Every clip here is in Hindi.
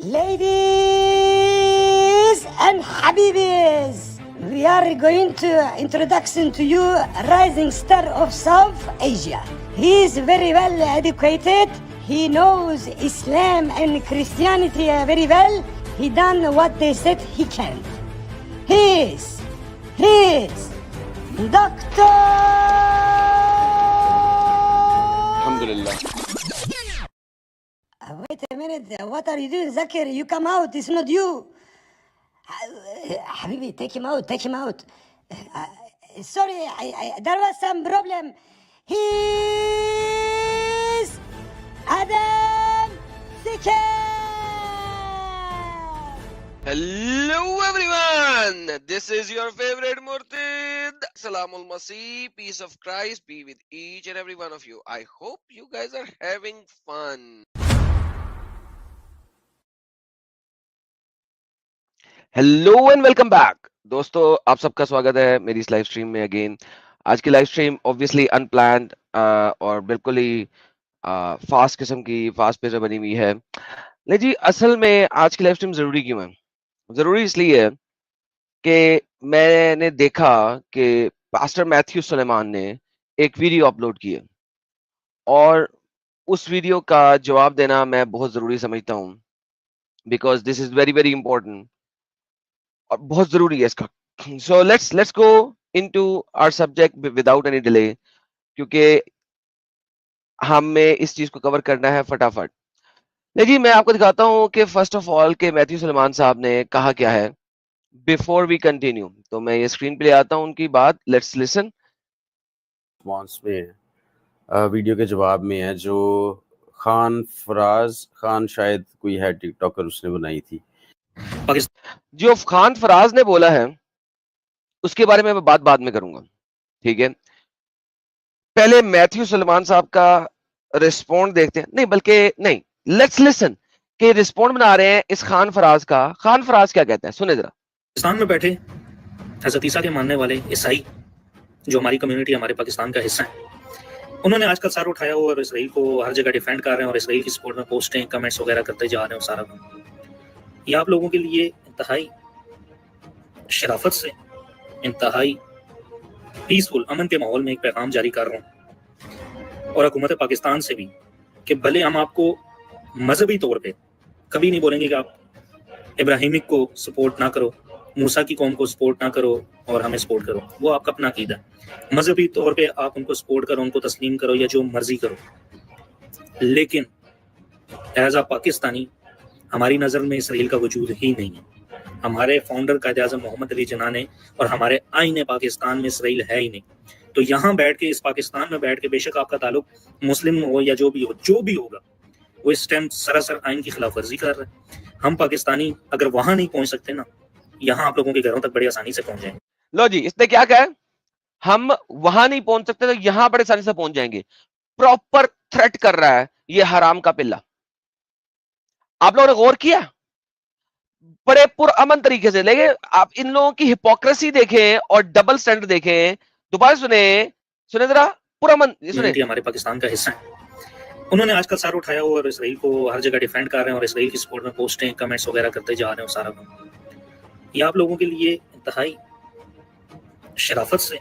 Ladies and Habibis, we are going to introduction to you a rising star of South Asia. He is very well educated. He knows Islam and Christianity very well. He done what they said he can. He is Doctor. Alhamdulillah. Wait a minute, what are you doing, Zakir? You come out, it's not you. Habibi, take him out. Sorry, there was some problem. He's Adam Zakir. Hello everyone, this is your favorite Murtid. Salamul Masih, peace of Christ be with each and every one of you. I hope you guys are having fun. Hello and welcome back दोस्तों, आप सबका स्वागत है मेरी इस लाइव स्ट्रीम में अगेन। आज की लाइव स्ट्रीम ऑब्वियसली अनप्लान्ड और बिल्कुल ही फास्ट किस्म की फास्ट पेस बनी हुई है। नहीं जी, असल में आज की लाइव स्ट्रीम जरूरी क्यों है? जरूरी इसलिए है कि मैंने देखा कि पास्टर मैथ्यू सुलेमान ने एक वीडियो अपलोड की है और उस वीडियो का जवाब देना मैं बहुत जरूरी समझता हूँ, because this is very very important और बहुत जरूरी है इसका। So let's go into our subject without any delay, क्योंकि हमें इस चीज को कवर करना है फटाफट। जी, मैं आपको दिखाता हूँ कि फर्स्ट ऑफ ऑल के मैथ्यू सुलेमान साहब ने कहा क्या है बिफोर वी कंटिन्यू। तो मैं ये स्क्रीन पे ले आता हूँ उनकी बात, लेट्स लिसन। रिस्पॉन्स में वीडियो के जवाब में है जो खान फराज खान, शायद कोई है टिकटॉकर, उसने बनाई थी। जो खान फराज ने बोला है उसके बारे में मैं बात बाद में करूंगा, ठीक है? पहले मैथ्यू सुलेमान साहब का रिस्पॉन्ड देखते हैं। नहीं, लेट्स लिसन कि रिस्पॉन्ड बना रहे हैं इस खान फराज का। खान फराज क्या कहते हैं, सुने जरा। पाकिस्तान में बैठे हज़रत ईसा के मानने वाले ईसाई जो हमारी कम्युनिटी, हमारे पाकिस्तान का हिस्सा है, उन्होंने आजकल सर उठाया हुआ और इसराइल को हर जगह डिफेंड कर रहे हैं और इसराइल की सपोर्ट में पोस्टें कमेंट्स वगैरह करते जा रहे हैं। सारा ये आप लोगों के लिए इंतहाई शराफत से, इंतहाई पीसफुल अमन के माहौल में एक पैगाम जारी कर रहा हूँ और हुकूमत पाकिस्तान से भी कि भले हम आपको मजहबी तौर पे कभी नहीं बोलेंगे कि आप इब्राहिमिक को सपोर्ट ना करो, मूसा की कौम को सपोर्ट ना करो और हमें सपोर्ट करो, वो आपका अपना अकीदा है। मजहबी तौर पे आप उनको सपोर्ट करो, उनको तस्लीम करो या जो मर्जी करो, लेकिन एज आ पाकिस्तानी हमारी नज़र में इसराइल का वजूद ही नहीं है। हमारे फाउंडर कायद-ए-आज़म मोहम्मद अली जिन्ना ने और हमारे आईन पाकिस्तान में इसराइल है ही नहीं। तो यहाँ बैठ के, इस पाकिस्तान में बैठ के, बेशक आपका ताल्लुक मुस्लिम हो या जो भी होगा, वो इस टाइम सरासर आइन की खिलाफ वर्जी कर रहा है। हम पाकिस्तानी अगर वहां नहीं पहुंच सकते ना, यहाँ आप लोगों के घरों तक बड़ी आसानी से पहुंच जाएंगे। लो जी, इसने क्या कहा? हम वहां नहीं पहुंच सकते तो यहां बड़े आसानी से पहुंच जाएंगे। प्रॉपर थ्रेट कर रहा है ये हराम का पिल्ला। आप लोगों ने गौर किया? बड़े पुरअमन तरीके से, लेकिन आप इन लोगों की हिपोक्रेसी देखें और डबल स्टैंडर्ड देखें। दोबारा सुने जरा, पुरअमन सुने। हमारे पाकिस्तान का हिस्सा है, उन्होंने आजकल सर उठाया हुआ और इसराइल को हर जगह डिफेंड कर रहे हैं और इसराइल की सपोर्ट में पोस्टें कमेंट्स वगैरह करते जा रहे हैं। सारा ये आप लोगों के लिए इंतहाई शराफत से,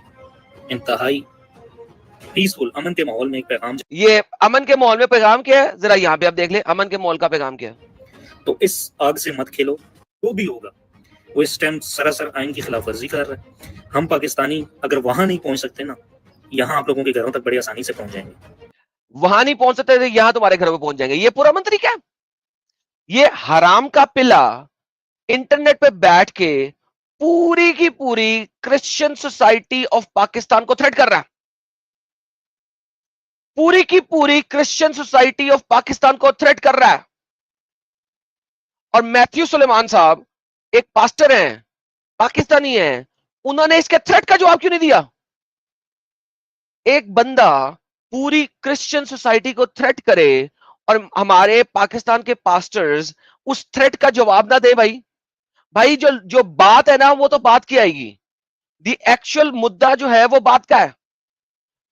इंतहाई पीसफुल अमन के माहौल में एक पैगाम। ये अमन के माहौल में पैगाम क्या है, जरा यहाँ पे आप देख ले। अमन के माहौल का पैगाम क्या है? तो इस आग से मत खेलो, जो भी होगा वो इस टाइम सरासर आइन की खिलाफ वर्जी कर रहा है। हम पाकिस्तानी अगर वहां नहीं पहुंच सकते ना, यहाँ आप लोगों के घरों तक बड़ी आसानी से पहुंच जाएंगे। वहां नहीं पहुंच सकते तो यहां तुम्हारे घर पे पहुंच जाएंगे। ये पुरअमन तरीका है। ये हराम का पिल्ला इंटरनेट पे बैठ के पूरी की पूरी क्रिश्चियन सोसाइटी ऑफ पाकिस्तान को थ्रेट कर रहा है। पूरी की पूरी क्रिश्चियन सोसाइटी ऑफ पाकिस्तान को थ्रेट कर रहा है। और मैथ्यू सुलेमान साहब एक पास्टर हैं, पाकिस्तानी हैं, उन्होंने इसके थ्रेट का जवाब क्यों नहीं दिया? एक बंदा पूरी क्रिश्चियन सोसाइटी को थ्रेट करे और हमारे पाकिस्तान के पास्टर्स उस थ्रेट का जवाब ना दे। भाई जो बात है ना, वो तो बात की आएगी। दी एक्चुअल मुद्दा जो है वो बात का है।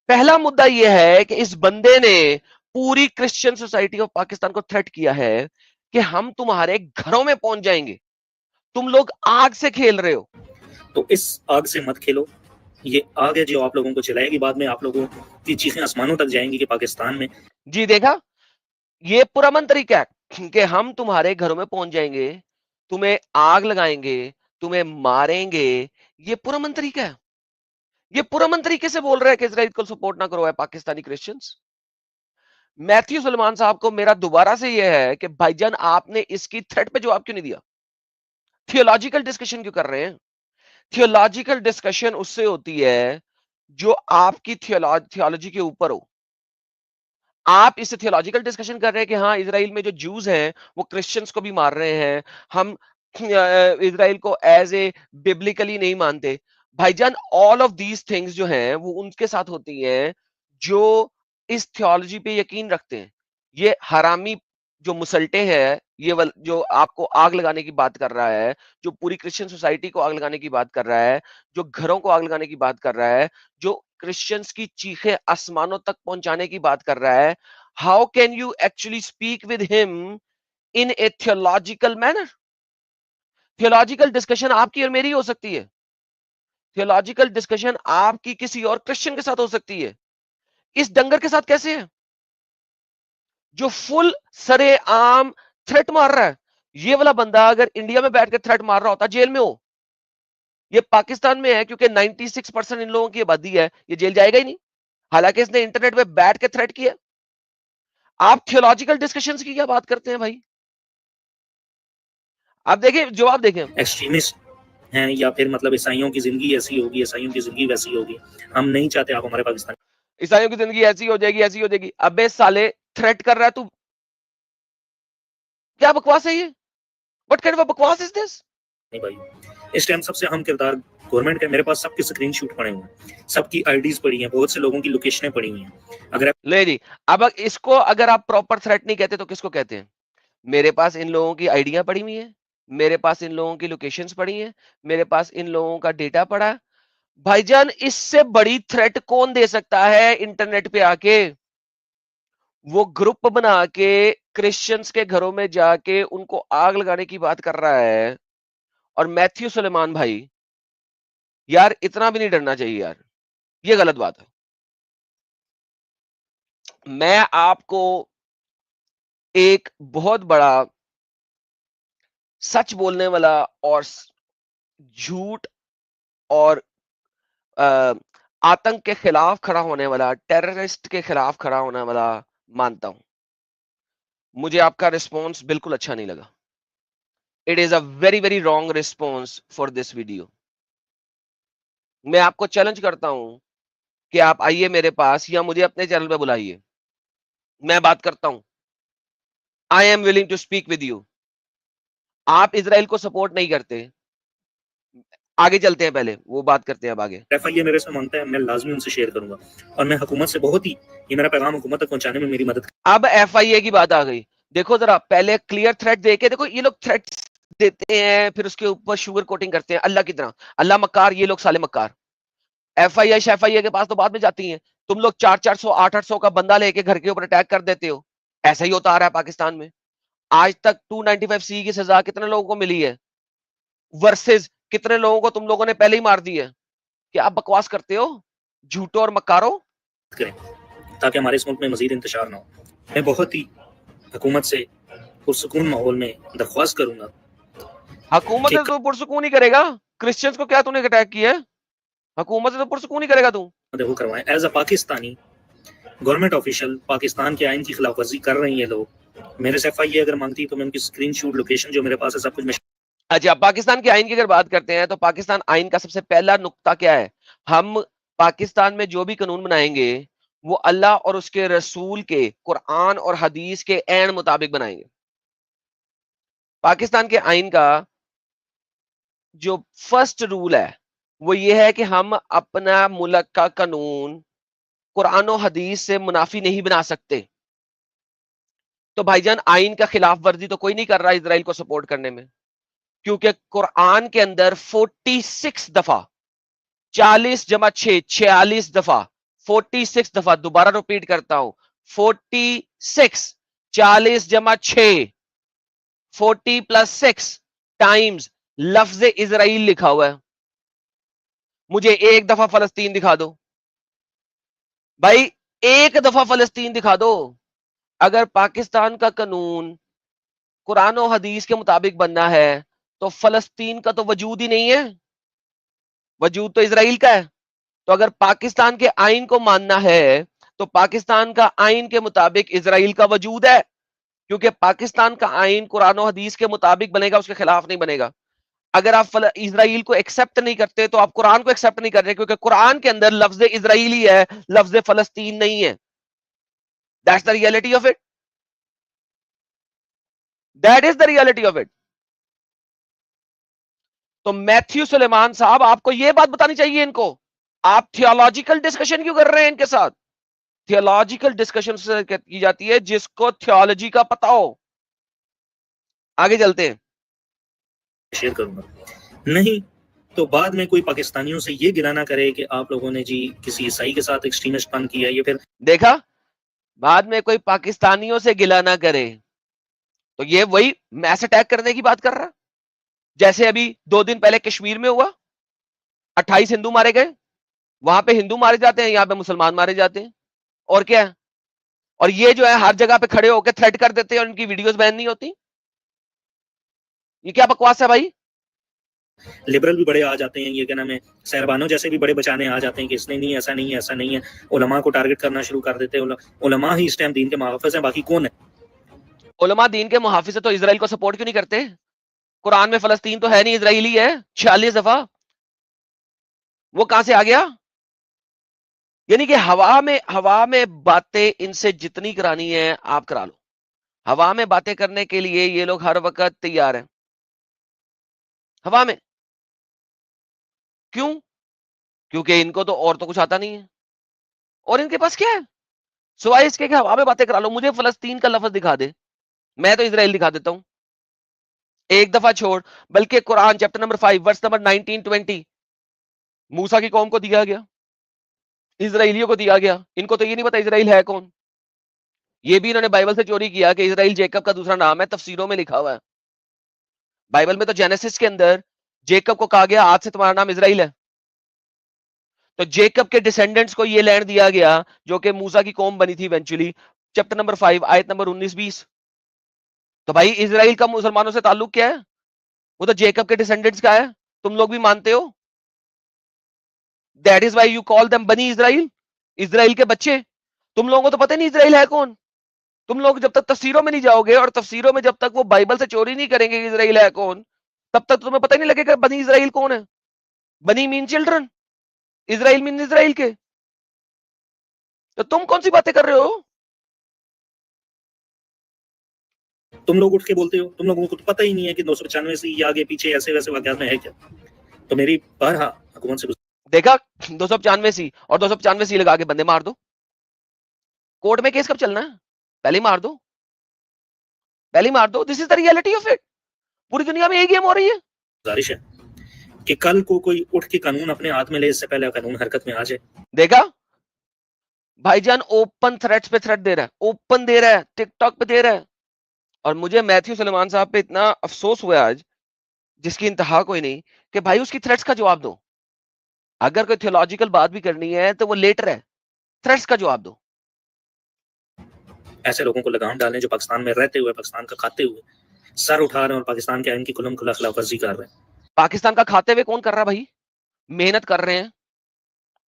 पहला मुद्दा यह है कि इस बंदे ने पूरी क्रिश्चियन सोसाइटी ऑफ पाकिस्तान को थ्रेट किया है कि हम तुम्हारे घरों में पहुंच जाएंगे, तुम लोग आग से खेल रहे हो। तो इस आग से मत खेलो, ये आग है जो आप लोगों को जलाएगी, बाद में आप लोगों की चीखें आसमानों तक जाएंगी कि पाकिस्तान में। जी देखा, ये पुरअमन तरीका है कि हम तुम्हारे घरों में पहुंच जाएंगे, तुम्हें आग लगाएंगे, तुम्हें मारेंगे। ये पुरअमन तरीका है। ये पुरअमन तरीके से बोल रहा है कि इजराइल को सपोर्ट ना करो, है पाकिस्तानी क्रिश्चियंस। मैथ्यू सुलेमान साहब को मेरा दोबारा से यह है कि भाईजान आपने इसकी थ्रेट पे जवाब क्यों नहीं दिया? थियोलॉजिकल डिस्कशन क्यों कर रहे हैं? थियोलॉजिकल डिस्कशन उससे होती है जो आपकी थियोलॉजी के ऊपर हो। आप इससे थियोलॉजिकल डिस्कशन कर रहे हैं कि हाँ, इजराइल में जो जूस हैं वो क्रिश्चियंस को भी मार रहे हैं, हम इजराइल को एज ए बिब्लिकली नहीं मानते। भाईजान ऑल ऑफ दीज थिंग्स जो हैं वो उनके साथ होती हैं जो इस थियोलॉजी पे यकीन रखते हैं। ये हरामी जो मुसल्टे हैं, जो आपको आग लगाने की बात कर रहा है, जो पूरी क्रिश्चियन सोसाइटी को आग लगाने की बात कर रहा है, जो घरों को आग लगाने की बात कर रहा है, जो क्रिश्चियंस की चीखें आसमानों तक पहुंचाने की बात कर रहा है, how can you actually speak with him in A theological manner? Theological discussion आपकी और मेरी हो सकती है, थियोलॉजिकल डिस्कशन आपकी किसी और क्रिश्चियन के साथ हो सकती है, इस डंगर के साथ कैसे है जो फुल सरेआम थ्रेट मार रहा है? ये वाला बंदा अगर इंडिया में बैठ कर थ्रेट मार रहा होता जेल में हो। ये पाकिस्तान में है क्योंकि 96% इन लोगों की आबादी है, ये जेल जाएगा ही नहीं, हालांकि इसने इंटरनेट पे बैठ के थ्रेट किया। आप थियोलॉजिकल डिस्कशंस की क्या बात करते हैं भाई? आप देखिए, जवाब देखें। एक्सट्रीमिस्ट हैं या फिर मतलब ईसाइयों की जिंदगी ऐसी होगी, ईसाइयों की जिंदगी वैसी होगी, हम नहीं चाहते आप हमारे पाकिस्तान। ईसाइयों की जिंदगी ऐसी हो जाएगी, ऐसी हो जाएगी। अबे साले, थ्रेट कर रहा है तू, क्या बकवास है ये? व्हाट काइंड ऑफ बकवास इज दिस? नहीं भाई, इस टाइम सबसे अहम किरदार गवर्नमेंट का। मेरे पास सबके स्क्रीनशॉट पड़े हुए हैं, सबकी आईडीज पड़ी हैं, बहुत से लोगों की लोकेशनें पड़ी हुई हैं। अगर ले जी, अब इसको अगर आप प्रॉपर थ्रेट नहीं कहते तो किसको कहते हैं? मेरे पास इन लोगों की आइडिया पड़ी हुई है, मेरे पास इन लोगों की लोकेशंस पड़ी हैं, मेरे पास इन लोगों का डेटा पड़ा है। भाईजान, इससे बड़ी थ्रेट कौन दे सकता है? इंटरनेट पे आके वो ग्रुप बना के क्रिश्चियंस के घरों में जाके उनको आग लगाने की बात कर रहा है। और मैथ्यू सुलेमान भाई, यार इतना भी नहीं डरना चाहिए यार, ये गलत बात है। मैं आपको एक बहुत बड़ा सच बोलने वाला और झूठ और आतंक के खिलाफ खड़ा होने वाला, टेररिस्ट के खिलाफ खड़ा होने वाला मानता हूं। मुझे आपका रिस्पॉन्स बिल्कुल अच्छा नहीं लगा। It is a very very wrong response for this video. मैं आपको चैलेंज करता हूं कि आप आइए मेरे पास या मुझे अपने चैनल पे बुलाइए, मैं बात करता हूं। I am willing to speak with you. आप इजराइल को सपोर्ट नहीं करते, आगे चलते हैं, पहले वो बात करते हैं अब आगे। एफआईए मेरे से मांगता है, मैं लाजमी उनसे शेयर करूंगा और मैं हुकूमत से बहुत ही, ये मेरा पैगाम हुकूमत तक पहुंचाने में मेरी मदद। अब एफआईए की बात आ गई। देखो जरा, पहले क्लियर थ्रेट देके देखो, ये लोग थ्रेट्स देते हैं फिर उसके ऊपर शुगर कोटिंग करते हैं अल्लाह की तरह। अल्लाह मक्कार, ये लोग साले मक्कार। एफआईए शेफआईए के पास तो बाद में जाती हैं। तुम लोग 400-400 800 का बंदा लेके घर के ऊपर अटैक कर देते हो। ऐसा ही होता आ रहा है पाकिस्तान में। आज तक 295C की सजा कितने लोगों को मिली है वर्सेस कितने लोगों को तुम लोगों ने पहले ही मार दी है? क्या आप बकवास करते हो, झूठो और मक्कारो? करें ताकि हमारे इस मुल्क में मजीद इंतशार ना हो। मैं बहुत ही हुकूमत से पुरसुकून माहौल में दरख्वास्त करूंगा। हुकूमत से तो पुरसुकून ही करेगा। क्रिश्चियंस को क्या तूने अटैक किया है? हुकूमत से तो पुरसुकून ही करेगा तू। देखो करवाएं as a Pakistani government official, Pakistan के आइन की खिलाफवर्जी कर रही है लोग। मेरे से एफआईए अगर मांगती है तो मैं उनकी स्क्रीनशॉट, लोकेशन जो मेरे पास है, सब कुछ मैं। अच्छा, पाकिस्तान के आइन की अगर बात करते हैं तो पाकिस्तान आइन का सबसे पहला नुक्ता क्या है? हम पाकिस्तान में जो भी कानून बनाएंगे वो अल्लाह और उसके रसूल के, कुरान और हदीस के ऐन मुताबिक बनाएंगे। पाकिस्तान के आइन का जो फर्स्ट रूल है वो ये है कि हम अपना मुल्क का कानून कुरान और हदीस से मुनाफी नहीं बना सकते। तो भाईजान, आइन का खिलाफ वर्जी तो कोई नहीं कर रहा इजराइल को सपोर्ट करने में, क्योंकि कुरान के अंदर 46 दफा, 40 जमा 6 46 दफा, 46 दफा, दोबारा रिपीट करता हूं, 46, 40 जमा 6 40 + 6 टाइम्स लफ्ज इजराइल लिखा हुआ है। मुझे एक दफा फलस्तीन दिखा दो भाई, एक दफा फलस्तीन दिखा दो। अगर पाकिस्तान का कानून कुरान और हदीस के मुताबिक बनना है तो फलस्तीन का तो वजूद ही नहीं है, वजूद तो इजराइल का है। तो अगर पाकिस्तान के आइन को मानना है तो पाकिस्तान का आइन के मुताबिक इजराइल का वजूद है, क्योंकि पाकिस्तान का आइन कुरान और हदीस के मुताबिक बनेगा, उसके खिलाफ नहीं बनेगा। अगर आप इजराइल को एक्सेप्ट नहीं करते तो आप कुरान को एक्सेप्ट नहीं कर रहे, क्योंकि कुरान के अंदर लफ्ज इजराइली है, लफ्ज फलस्तीन नहीं है। That's the reality of it, that is the reality of it. तो मैथ्यू सुलेमान साहब, आपको यह बात बतानी चाहिए इनको। आप थियोलॉजिकल डिस्कशन क्यों कर रहे हैं इनके साथ? थियोलॉजिकल डिस्कशन से की जाती है जिसको थियोलॉजी का पता हो। आगे चलते हैं। शेयर करूंगा, नहीं तो बाद में कोई पाकिस्तानियों से ये गिला ना करे कि आप लोगों ने जी किसी ईसाई के साथ एक्सट्रीमिस्ट पन किया। ये फिर देखा, बाद में कोई पाकिस्तानियों से गिला ना करे, तो ये वही मैस अटैक करने की बात कर रहा। जैसे अभी 2 दिन पहले कश्मीर में हुआ, 28 हिंदू मारे गए। वहां पे हिंदू मारे जाते हैं, यहां पे मुसलमान मारे जाते हैं, और क्या है? और ये जो है हर जगह पे खड़े होकर थ्रेट कर देते हैं और इनकी वीडियोस बैन नहीं होती। ये क्या बकवास है भाई? लिबरल भी बड़े आ जाते हैं, ये क्या नाम है, सहरबानो जैसे भी बड़े बचाने आ जाते हैं कि इसने नहीं, ऐसा नहीं है, ऐसा नहीं है। उलमा को टारगेट करना शुरू कर देते हैं। उलमा ही इस टाइम दीन के मुहाफिज हैं, बाकी कौन है? उलमा दीन के मुहाफिज है तो इजराइल को सपोर्ट क्यों नहीं करते? कुरान में फलस्तीन तो है नहीं, इजराइली है 46 दफा। वो कहां से आ गया? यानी कि हवा में बातें इनसे जितनी करानी है आप करा लो। हवा में बातें करने के लिए ये लोग हर वक्त तैयार हैं। हवा में क्यों? क्योंकि इनको तो और तो कुछ आता नहीं है, और इनके पास क्या है सिवाय इसके कि हवा में बातें करा लो। मुझे फलस्तीन का लफ्ज दिखा दे, मैं तो इजराइल दिखा देता हूं। एक दफा छोड़, बल्कि Quran chapter number 5 verse number 19-20 मूसा की कौम को दिया गया, इजराइलियों को दिया गया। इनको तो ये नहीं पता इजराइल है कौन। ये भी इन्होंने बाइबल से चोरी किया कि इजराइल जेकब का दूसरा नाम है, तफसीरों में लिखा हुआ है। बाइबल में तो जेनेसिस के अंदर जेकब को कहा गया आज से तुम्हारा नाम इजराइल है। तो जेकब के डिसेंडेंट्स को ये लैंड दिया गया जो कि मूसा की कौम बनी थी इवेंचुअली, चैप्टर नंबर 5 आयत नंबर 19-20। तो भाई इजराइल का मुसलमानों से ताल्लुक क्या है? वो तो जेकब के डिसेंडेंट्स का है, तुम लोग भी मानते हो। That is why you call them बनी इजराइल, इजराइल के बच्चे। तुम लोगों को तो पता ही नहीं इजराइल है कौन। तुम लोग जब तक तफसीरों में नहीं जाओगे और तफसीरों में जब तक वो बाइबल से चोरी नहीं करेंगे कि इजराइल है कौन, तब तक तुम्हें पता ही नहीं लगेगा बनी इजराइल कौन है। बनी mean children, Israel mean Israel के। तो तुम कौन सी बातें कर रहे हो? तुम लोग उठ के बोलते हो, तुम लोगों को तो पता ही नहीं है कि 295 से ये आगे पीछे ऐसे वैसे वाकयात में है क्या। तो मेरी बारहा हुकूमत से देखा, 295 सी और 295 सी लगा के बंदे मार दो। कोर्ट में केस कब चलना है? पहले मार दो, पहले मार दो। This is the reality of it. पूरी दुनिया में यही गेम हो रही है। गुजारिश है कि कल को कोई उठ के कानून अपने हाथ में ले, इससे पहले कानून हरकत में आ जाए। देखा, भाईजान ओपन थ्रेट्स पे थ्रेट दे रहा है, ओपन दे रहा है, टिकटॉक पे दे रहा है। और मुझे मैथ्यू सुलेमान साहब पे इतना अफसोस हुआ आज, जिसकी इंतहा कोई नहीं, कि भाई उसकी थ्रेट्स का जवाब दो। अगर कोई थियोलॉजिकल बात भी करनी है तो वो लेटर है, थ्रेट्स का जवाब दो। ऐसे लोगों को लगाम डालें जो पाकिस्तान में रहते हुए, पाकिस्तान का खाते हुए सर उठा रहे हैं और पाकिस्तान के आइन की खुल्लम खुल्ला खिलाफवर्जी कर रहे हैं। पाकिस्तान का खाते हुए कौन कर रहा है भाई? मेहनत कर रहे हैं,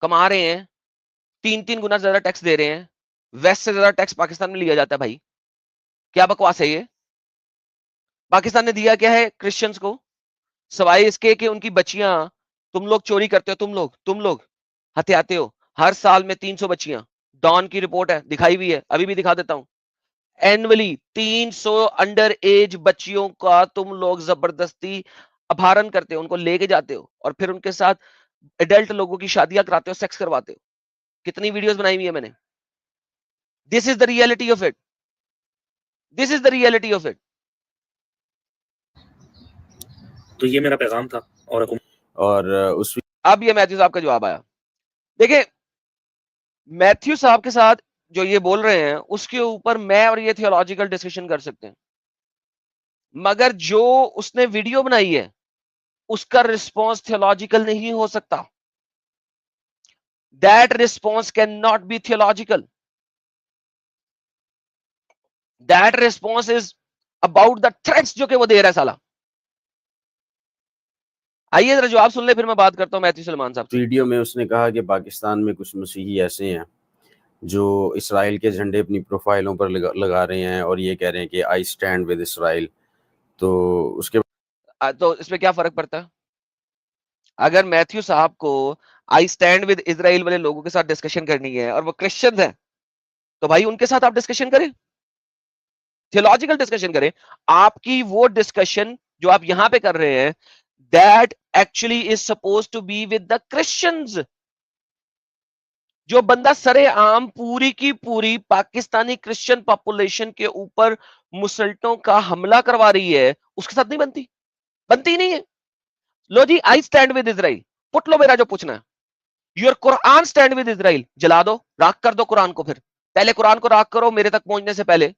कमा रहे हैं, 3-3 गुना ज्यादा टैक्स दे रहे हैं। वेस्ट से ज्यादा टैक्स पाकिस्तान में लिया जाता है भाई। क्या बकवास है ये? पाकिस्तान ने दिया क्या है क्रिश्चियंस को, सवाए इसके कि उनकी बच्चियां, तुम लोग चोरी करते हो, तुम लोग हत्याते हो। हर साल में 300 बच्चियां, डॉन की रिपोर्ट है, दिखाई हुई है, अभी भी दिखा देता हूं। एनुअली 300 अंडर एज बच्चियों का तुम लोग जबरदस्ती अपहरण करते हो, उनको लेके जाते हो और फिर उनके साथ एडल्ट लोगों की शादियां कराते हो, सेक्स करवाते हो। कितनी वीडियोस बनाई हुई है मैंने। This is the reality of it, this is the reality of it. तो ये मेरा पैगाम था। और उस अब ये मैथ्यू साहब का जवाब आया। देखिए, मैथ्यू साहब के साथ जो ये बोल रहे हैं उसके ऊपर मैं और ये थियोलॉजिकल डिस्कशन कर सकते हैं। मगर जो उसने वीडियो बनाई है उसका रिस्पॉन्स थियोलॉजिकल नहीं हो सकता. That response can not be theological. That response is about the threats जो कि वो दे रहा है साला. आइए जरा जवाब सुन ले, फिर मैं बात करता हूं मैथ्यू सुलेमान साहब से. वीडियो में उसने कहा कि पाकिस्तान में कुछ मसीही ऐसे हैं जो इसराइल के झंडे अपनी प्रोफाइलों पर लगा रहे हैं और ये कह रहे हैं कि आई स्टैंड विद इसराइल. तो उसके तो इसमें क्या फर्क पड़ता है? अगर मैथ्यू साहब को आई स्टैंड विद इजराइल वाले लोगों के साथ डिस्कशन करनी है और वो क्रिश्चियन है, तो भाई उनके साथ आप डिस्कशन करें, थियोलॉजिकल डिस्कशन करें. आपकी वो डिस्कशन जो आप यहां पे कर रहे हैं, that actually is suppose to be with the Christians. जो बंदा सरे आम पूरी की पूरी पाकिस्तानी क्रिश्चियन पॉपुलेशन के ऊपर मुसल्टों का हमला करवा रही है, उसके साथ नहीं बनती, बनती ही नहीं है. लो जी, I stand with Israel, put लो मेरा जो पूछना है. Your Quran stand with Israel, जला दो, राख कर दो कुरान को. फिर पहले कुरान को राख करो मेरे तक पहुंचने से पहले.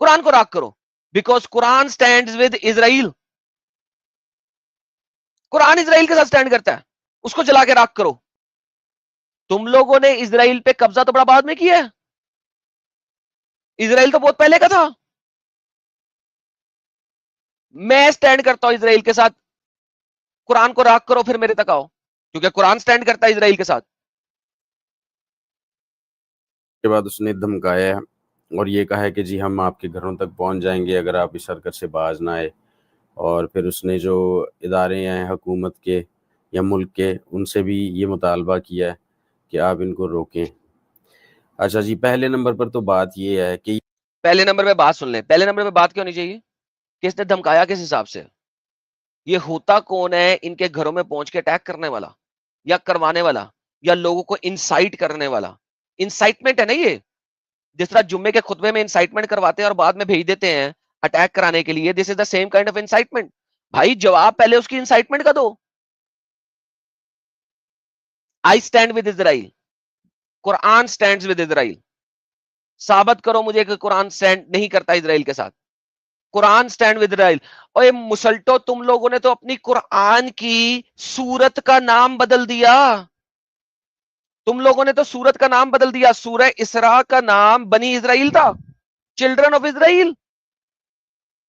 कुरान को राख करो, because Quran stand with Israel. Quran Israel के साथ स्टैंड करता है, उसको जला के राख करो. तुम लोगों ने इजराइल पे कब्जा तो बड़ा बाद में किया है. इजराइल तो बहुत पहले का था. मैं स्टैंड करता हूं इजराइल के साथ. कुरान को राख करो, फिर मेरे तक आओ, क्योंकि कुरान स्टैंड करता है इजराइल के साथ. बाद उसने धमकाया है और ये कहा है कि जी हम आपके घरों तक पहुंच जाएंगे अगर आप इस हरकत से बाज ना आए. और फिर उसने जो इदारे हैं हुकूमत के या मुल्क के, उनसे भी ये मुतालबा किया है कि आप इनको रोकें. अच्छा जी, पहले नंबर पर तो बात ये है कि पहले नंबर पे बात सुन ले. पहले नंबर पे बात क्यों नहीं चाहिए? किसने धमकाया, किस हिसाब से? ये होता कौन है इनके घरों में पहुंच के अटैक करने वाला या करवाने वाला या लोगों को इंसाइट करने वाला? इंसाइटमेंट है ना ये. जिस तरह जुम्मे के खुतबे में इंसाइटमेंट करवाते हैं और बाद में भेज देते हैं अटैक कराने के लिए, this is the same kind of incitement. भाई जवाब पहले उसकी इंसाइटमेंट का दो. आई stand with Israel, Quran stands with Israel. साबित करो मुझे कि कुरान स्टैंड नहीं करता इजराइल के साथ. Quran stand with Israel. ओए मुसल्टो, तुम लोगों ने तो अपनी कुरान की सूरत का नाम बदल दिया. तुम लोगों ने तो सूरत का नाम बदल दिया. सूरह इसरा का नाम बनी इजराइल था, चिल्ड्रन ऑफ इजराइल.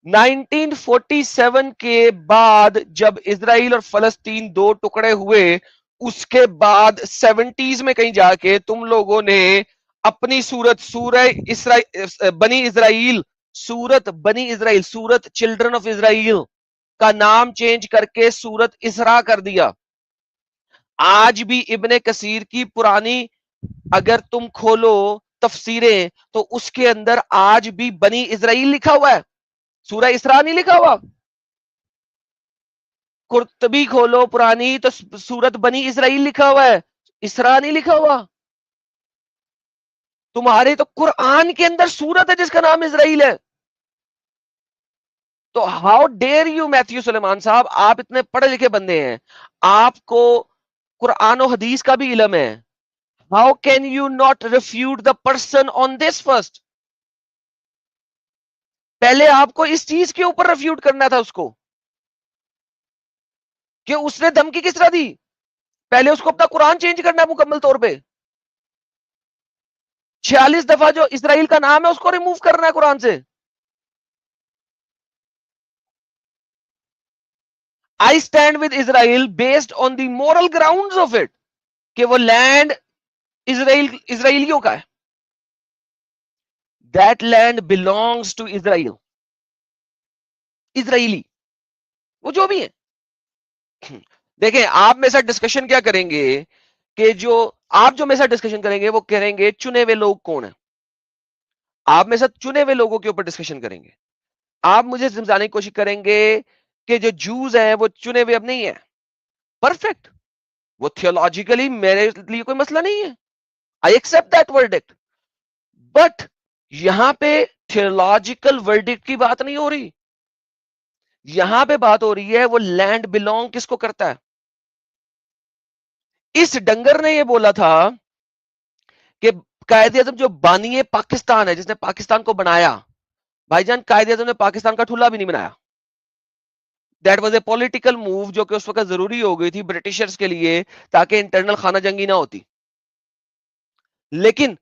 1947 के बाद जब इजराइल और फलस्तीन दो टुकड़े हुए, उसके बाद 70s में कहीं जाके तुम लोगों ने अपनी सूरत बनी इजराइल, सूरत बनी Israel, Surat children of Israel का नाम चेंज करके सूरत इसरा कर दिया. आज भी इब्ने कसीर की पुरानी अगर तुम खोलो तफसीरें, तो उसके अंदर आज भी बनी इजराइल लिखा हुआ है, सूरह इसरा नहीं लिखा हुआ. कुर्तबी खोलो पुरानी तो सूरत बनी इजराइल लिखा हुआ है, इसरा नहीं लिखा हुआ. तुम्हारे तो कुरान के अंदर सूरत है जिसका नाम इजराइल है. तो how dare you Matthew Suleman साहब, आप इतने पढ़े लिखे बंदे हैं, आपको कुरान और हदीस का भी इल्म है. How can you not refute the person on this first? पहले आपको इस चीज के ऊपर रिफ्यूट करना था उसको कि उसने धमकी किस तरह दी. पहले उसको अपना कुरान चेंज करना है मुकम्मल तौर पे. 46 दफा जो इजराइल का नाम है उसको रिमूव करना है कुरान से. I stand with Israel based on the moral grounds of it, कि वो लैंड इजराइलियों का है. That land belongs to Israel. Israeli वो जो भी है. देखें, आप मेरे साथ डिस्कशन क्या करेंगे कि जो मेरे साथ डिस्कशन करेंगे वो करेंगे चुने हुए लोग कौन है. आप मेरे साथ चुने हुए लोगों के ऊपर डिस्कशन करेंगे. आप मुझे समझाने की कोशिश करेंगे कि जो जूस हैं वो चुने हुए अब नहीं है. परफेक्ट, वो थियोलॉजिकली मेरे लिए कोई मसला नहीं है. I accept that verdict. But यहां पे थियोलॉजिकल वर्डिक्ट की बात नहीं हो रही. यहां पे बात हो रही है वो लैंड बिलोंग किसको करता है. इस डंगर ने ये बोला था कि कायदे आजम जो बानिए पाकिस्तान है, जिसने पाकिस्तान को बनाया, भाईजान कायदे आज़म ने पाकिस्तान का ठुल्ला भी नहीं बनाया। That was a political move जो कि उस वक्त जरूरी हो गई थी ब्रिटिशर्स के लिए ताकि इंटरनल खाना जंगी ना होती। लेकिन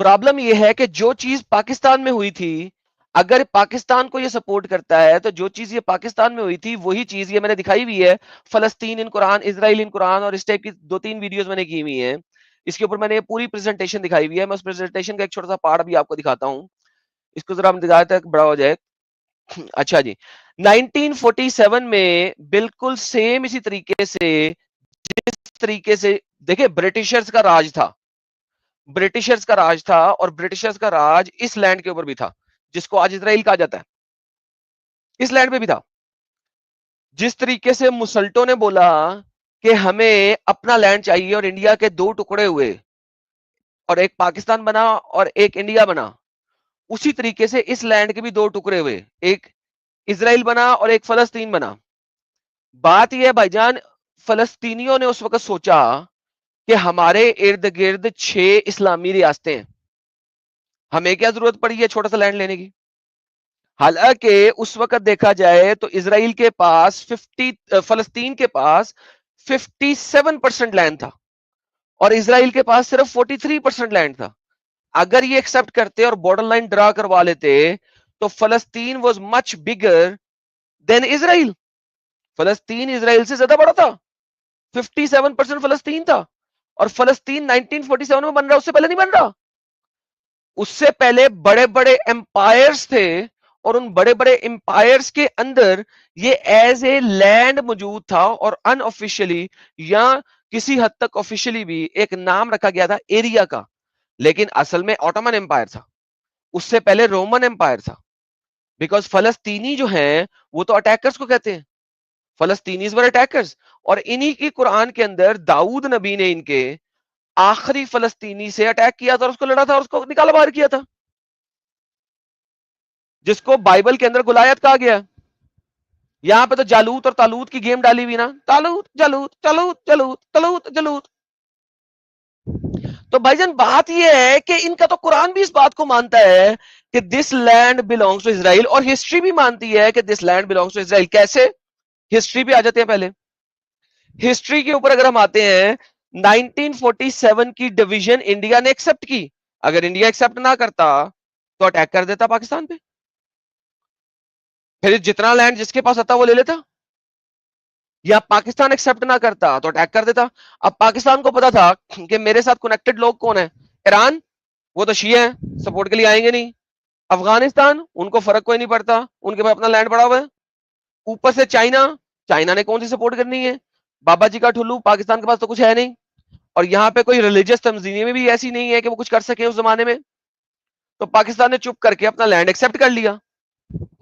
प्रॉब्लम यह है कि जो चीज पाकिस्तान में हुई थी, अगर पाकिस्तान को ये सपोर्ट करता है तो जो चीज ये पाकिस्तान में हुई थी वही चीज ये मैंने दिखाई हुई है, फलस्तीन इन कुरान, इजराइल इन कुरान, और इस टाइप की 2-3 वीडियोस मैंने की हुई है। इसके ऊपर मैंने पूरी प्रेजेंटेशन दिखाई हुई है। मैं उस प्रेजेंटेशन का एक छोटा सा पार्ट भी आपको दिखाता हूं, इसको जरा हम दिखाते तक बड़ा हो जाए। अच्छा जी, 1947 में बिल्कुल सेम इसी तरीके से, जिस तरीके से देखिए ब्रिटिशर्स का राज था, ब्रिटिशर्स का राज था, और ब्रिटिशर्स का राज इस लैंड के ऊपर भी था जिसको आज इसराइल कहा जाता है, इस लैंड पे भी था। जिस तरीके से मुसल्टों ने बोला कि हमें अपना लैंड चाहिए और इंडिया के 2 टुकड़े हुए और एक पाकिस्तान बना और एक इंडिया बना, उसी तरीके से इस लैंड के भी 2 टुकड़े हुए, एक इसराइल बना और एक फलस्तीन बना। बात यह है भाईजान, फलस्तीनियों ने उस वक्त सोचा कि हमारे इर्द गिर्द 6 इस्लामी रियासतें हैं, हमें क्या जरूरत पड़ी है छोटा सा लैंड लेने की। हालांकि उस वक्त देखा जाए तो इसराइल के पास फलस्तीन के पास 57% लैंड था और इसराइल के पास सिर्फ 43% लैंड था। अगर ये एक्सेप्ट करते और बॉर्डर लाइन ड्रा करवा लेते तो फलस्तीन was much bigger than Israel. फलस्तीन इसराइल से ज्यादा बड़ा था, 57% फलस्तीन था, और फलस्तीन 1947 में बन रहा, उससे पहले नहीं बन रहा। उससे पहले बड़े बड़े एम्पायर्स थे और उन बड़े बड़े एम्पायर्स के अंदर ये एज ए लैंड मौजूद था और अनऑफिशियली या किसी हद तक ऑफिशियली भी एक नाम रखा गया था एरिया का, लेकिन असल में ऑटोमन एम्पायर था, उससे पहले रोमन एम्पायर था। बिकॉज फलस्तीनी जो हैं वो तो अटैकर्स को कहते हैं, फलस्तीनीज वर अटैकर्स, और इन्हीं की कुरान के अंदर दाऊद नबी ने इनके आखिरी फलस्तीनी से अटैक किया था और उसको लड़ा था और उसको निकाला बाहर किया था, जिसको बाइबल के अंदर गुलायत कहा गया। यहां पे तो जालूत और तालूत की गेम डाली हुई ना, तालूत जालूत जालूत जालूत तालूत जालूत। तो भाईजान बात यह है कि इनका तो कुरान भी इस बात को मानता है कि this land belongs to Israel, और हिस्ट्री भी मानती है कि this land belongs to Israel. कैसे? हिस्ट्री पे आ जाते हैं। पहले हिस्ट्री के ऊपर अगर हम आते हैं, 1947 की डिवीजन इंडिया ने एक्सेप्ट की। अगर इंडिया एक्सेप्ट ना करता तो अटैक कर देता पाकिस्तान पे, फिर जितना लैंड जिसके पास आता वो ले लेता, या पाकिस्तान एक्सेप्ट ना करता तो अटैक कर देता। अब पाकिस्तान को पता था कि मेरे साथ कनेक्टेड लोग कौन है, ईरान, वो तो शिया है, सपोर्ट के लिए आएंगे नहीं। अफगानिस्तान, उनको फर्क कोई नहीं पड़ता, उनके पास अपना लैंड पड़ा हुआ है। ऊपर से चाइना, चाइना ने कौन सी सपोर्ट करनी है, बाबा जी का ठुल्लू, पाकिस्तान के पास तो कुछ है नहीं, और यहाँ पे कोई रिलीजियस तंजीमें भी ऐसी नहीं है कि वो कुछ कर सके उस जमाने में। तो पाकिस्तान ने चुप करके अपना लैंड एक्सेप्ट कर लिया।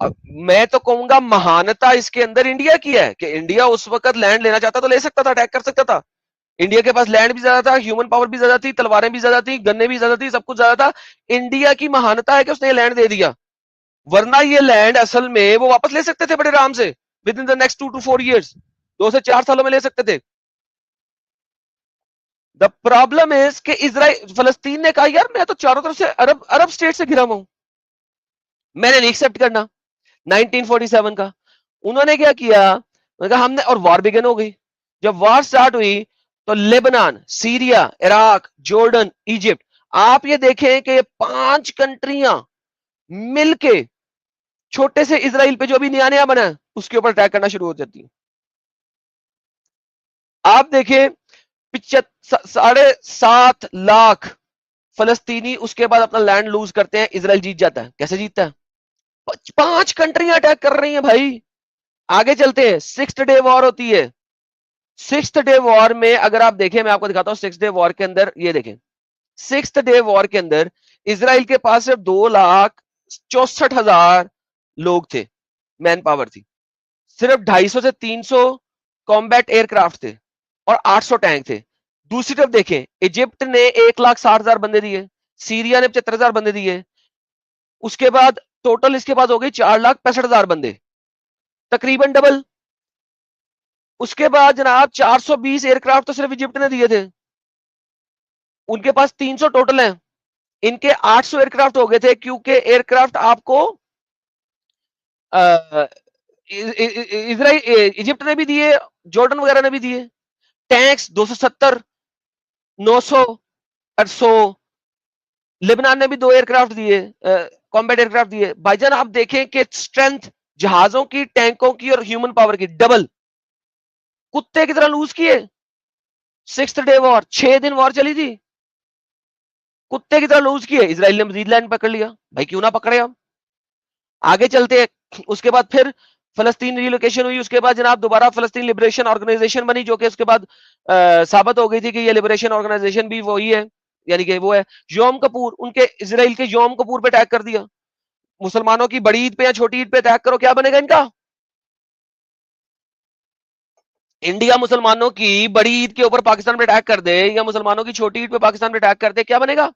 अब मैं तो कहूंगा महानता इसके अंदर इंडिया की है कि इंडिया उस वक्त लैंड लेना चाहता तो ले सकता था, अटैक कर सकता था। इंडिया के पास लैंड भी ज्यादा था, ह्यूमन पावर भी ज्यादा थी, तलवारें भी ज्यादा थी, गन्ने भी ज्यादा थी, सब कुछ ज्यादा था। इंडिया की महानता है कि उसने लैंड दे दिया, वरना ये लैंड असल में वो वापस ले सकते थे बड़े आराम से, with in the next 2 to 4 years, 2 से 4 सालों में ले सकते थे। द प्रॉब्लम इज कि इजराइल, फलस्तीन ने कहा यार मैं तो चारों तरफ से अरब अरब स्टेट से घिरा हुआ हूं, मैंने नहीं एक्सेप्ट करना 1947 का। उन्होंने क्या किया, उन्होंने कहा हमने, और वॉर बिगिन हो गई। जब वॉर स्टार्ट हुई तो Lebanon, Syria, Iraq, Jordan, Egypt, आप ये देखें कि 5 कंट्रियां मिलके छोटे से इजराइल पे जो अभी नया नया बना है उसके ऊपर अटैक करना शुरू हो जाती है। आप देखें 7.5 लाख फलस्तीनी उसके बाद अपना लैंड लूज करते हैं, इजराइल जीत जाता है। कैसे जीतता है? 5 कंट्रियां अटैक कर रही हैं भाई। आगे चलते हैं, 6th डे वॉर होती है। 6th डे वॉर में अगर आप देखें, मैं आपको दिखाता हूं 6th डे वॉर के अंदर, ये देखें 6th डे वॉर के अंदर इजराइल के पास सिर्फ 2,64,000 लोग थे, मैन पावर थी, सिर्फ 250 से 300 कॉम्बैट एयरक्राफ्ट थे और 800 टैंक थे। दूसरी तरफ देखें, इजिप्ट ने 1,60,000 बंदे दिए, सीरिया ने 75,000 बंदे दिए, उसके बाद टोटल इसके पास हो गई 4,65,000 बंदे, तकरीबन डबल। उसके बाद जनाब 420 एयरक्राफ्ट तो सिर्फ इजिप्ट ने दिए थे, उनके पास 300 टोटल हैं, इनके 800 एयरक्राफ्ट हो गए थे, क्योंकि एयरक्राफ्ट आपको इसराइल, इजिप्ट ने भी दिए, जॉर्डन वगैरह ने भी दिए टैंक्स 270, 900 और 100। लेबनान ने भी 2 एयरक्राफ्ट दिए, कॉम्बैट एयरक्राफ्ट दिए। भाईजान आप देखें कि स्ट्रेंथ जहाजों की, टैंकों की और ह्यूमन पावर की डबल, कुत्ते की तरह लूज किए। 6th डे वॉर, 6 दिन वॉर चली थी, कुत्ते की तरह लूज किए। इसराइल ने मजीद लैंड पकड़ लिया, भाई क्यों ना पकड़े हम। आगे चलते हैं, उसके बाद फिर फलस्तीन रिलोकेशन हुई, उसके बाद जनाब दोबारा फलस्तीन लिबरेशन ऑर्गेनाइजेशन बनी, जो कि उसके बाद साबित हो गई थी कि ये लिबरेशन ऑर्गेनाइजेशन भी वही है, यानी कि वो है। योम कपूर, उनके इसराइल के योम कपूर पे अटैक कर दिया। मुसलमानों की बड़ी ईद पे या छोटी ईद पे अटैक करो, क्या बनेगा इनका? इंडिया मुसलमानों की बड़ी ईद के ऊपर पाकिस्तान पे अटैक कर दे या मुसलमानों की छोटी ईद पे पाकिस्तान पे अटैक कर दे, क्या बनेगा?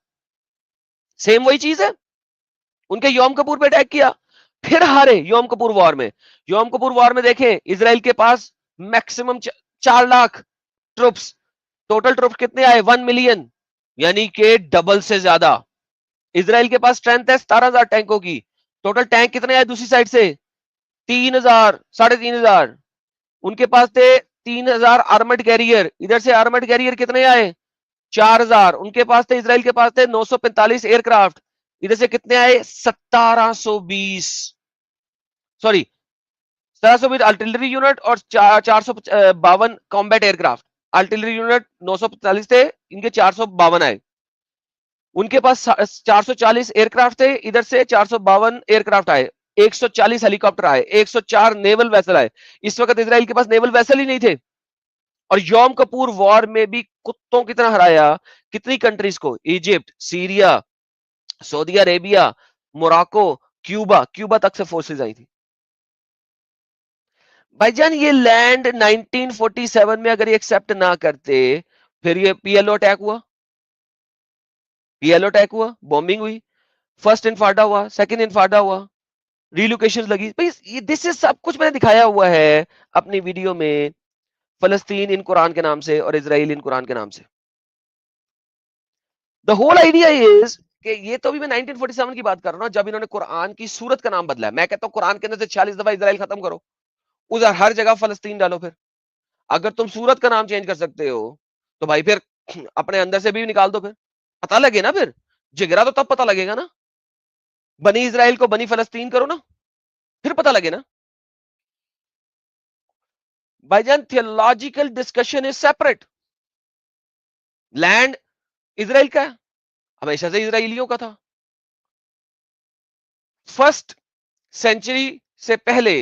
सेम वही चीज है। उनके योम कपूर पे अटैक किया, फिर हारे योम कपूर वॉर में। योम कपूर वॉर में देखें, इसराइल के पास maximum 4 lakh troops, total troops कितने आए? 1 मिलियन, यानी कि डबल से ज्यादा। इसराइल के पास स्ट्रेंथ है 17,000 टैंकों की, टोटल टैंक कितने आए दूसरी साइड से? 3,000, 3,500। उनके पास थे 3,000 आर्मर्ड कैरियर, इधर से आर्मर्ड कैरियर कितने आए? 4,000। उनके पास थे, इसराइल के पास थे 945 एयरक्राफ्ट, इधर से कितने आए? 1720, सॉरी 1720 आर्टिलरी यूनिट और 452 कॉम्बैट एयरक्राफ्ट। आर्टिलरी यूनिट 945 थे, इनके 452 आए। उनके पास 440 एयरक्राफ्ट थे, इधर से 452 एयरक्राफ्ट आए, 140 हेलीकॉप्टर आए, 104 नेवल वेसल आए। इस वक्त इसराइल के पास नेवल वेसल ही नहीं थे। और योम कपूर वॉर में भी कुत्तों की तरह हराया कितनी कंट्रीज को? Egypt, Syria, Saudi Arabia, Morocco, Cuba, Cuba तक से फोर्सेस आई थी। भाईजान ये लैंड 1947 में अगर ये एक्सेप्ट ना करते, फिर ये पीएलओ अटैक हुआ, पीएलओ अटैक हुआ, बॉम्बिंग हुई, फर्स्ट इनफाडा हुआ, सेकंड इनफाडा हुआ, रिलोकेशन लगी। भाई दिस इज सब कुछ मैंने दिखाया हुआ है अपनी वीडियो में, फलस्तीन इन कुरान के नाम से और इजराइल इन कुरान के नाम से। द होल आइडिया इज कि ये तो भी मैं 1947 की बात कर रहा हूं, जब इन्होंने कुरान की सूरत का नाम बदला है। मैं कहता हूं कुरान के अंदर से 46 दफा इजराइल खत्म करो, उधर हर जगह फलस्तीन डालो। फिर अगर तुम सूरत का नाम चेंज कर सकते हो तो भाई फिर अपने अंदर से भी निकाल दो, फिर पता लगे ना। फिर जिगरा तो तब पता लगेगा ना, बनी इजराइल को बनी फलस्तीन करो ना, फिर पता लगे ना। भाईजान theological discussion is separate. Land Israel का है, हमेशा से इजराइलियों का था। फर्स्ट सेंचुरी से पहले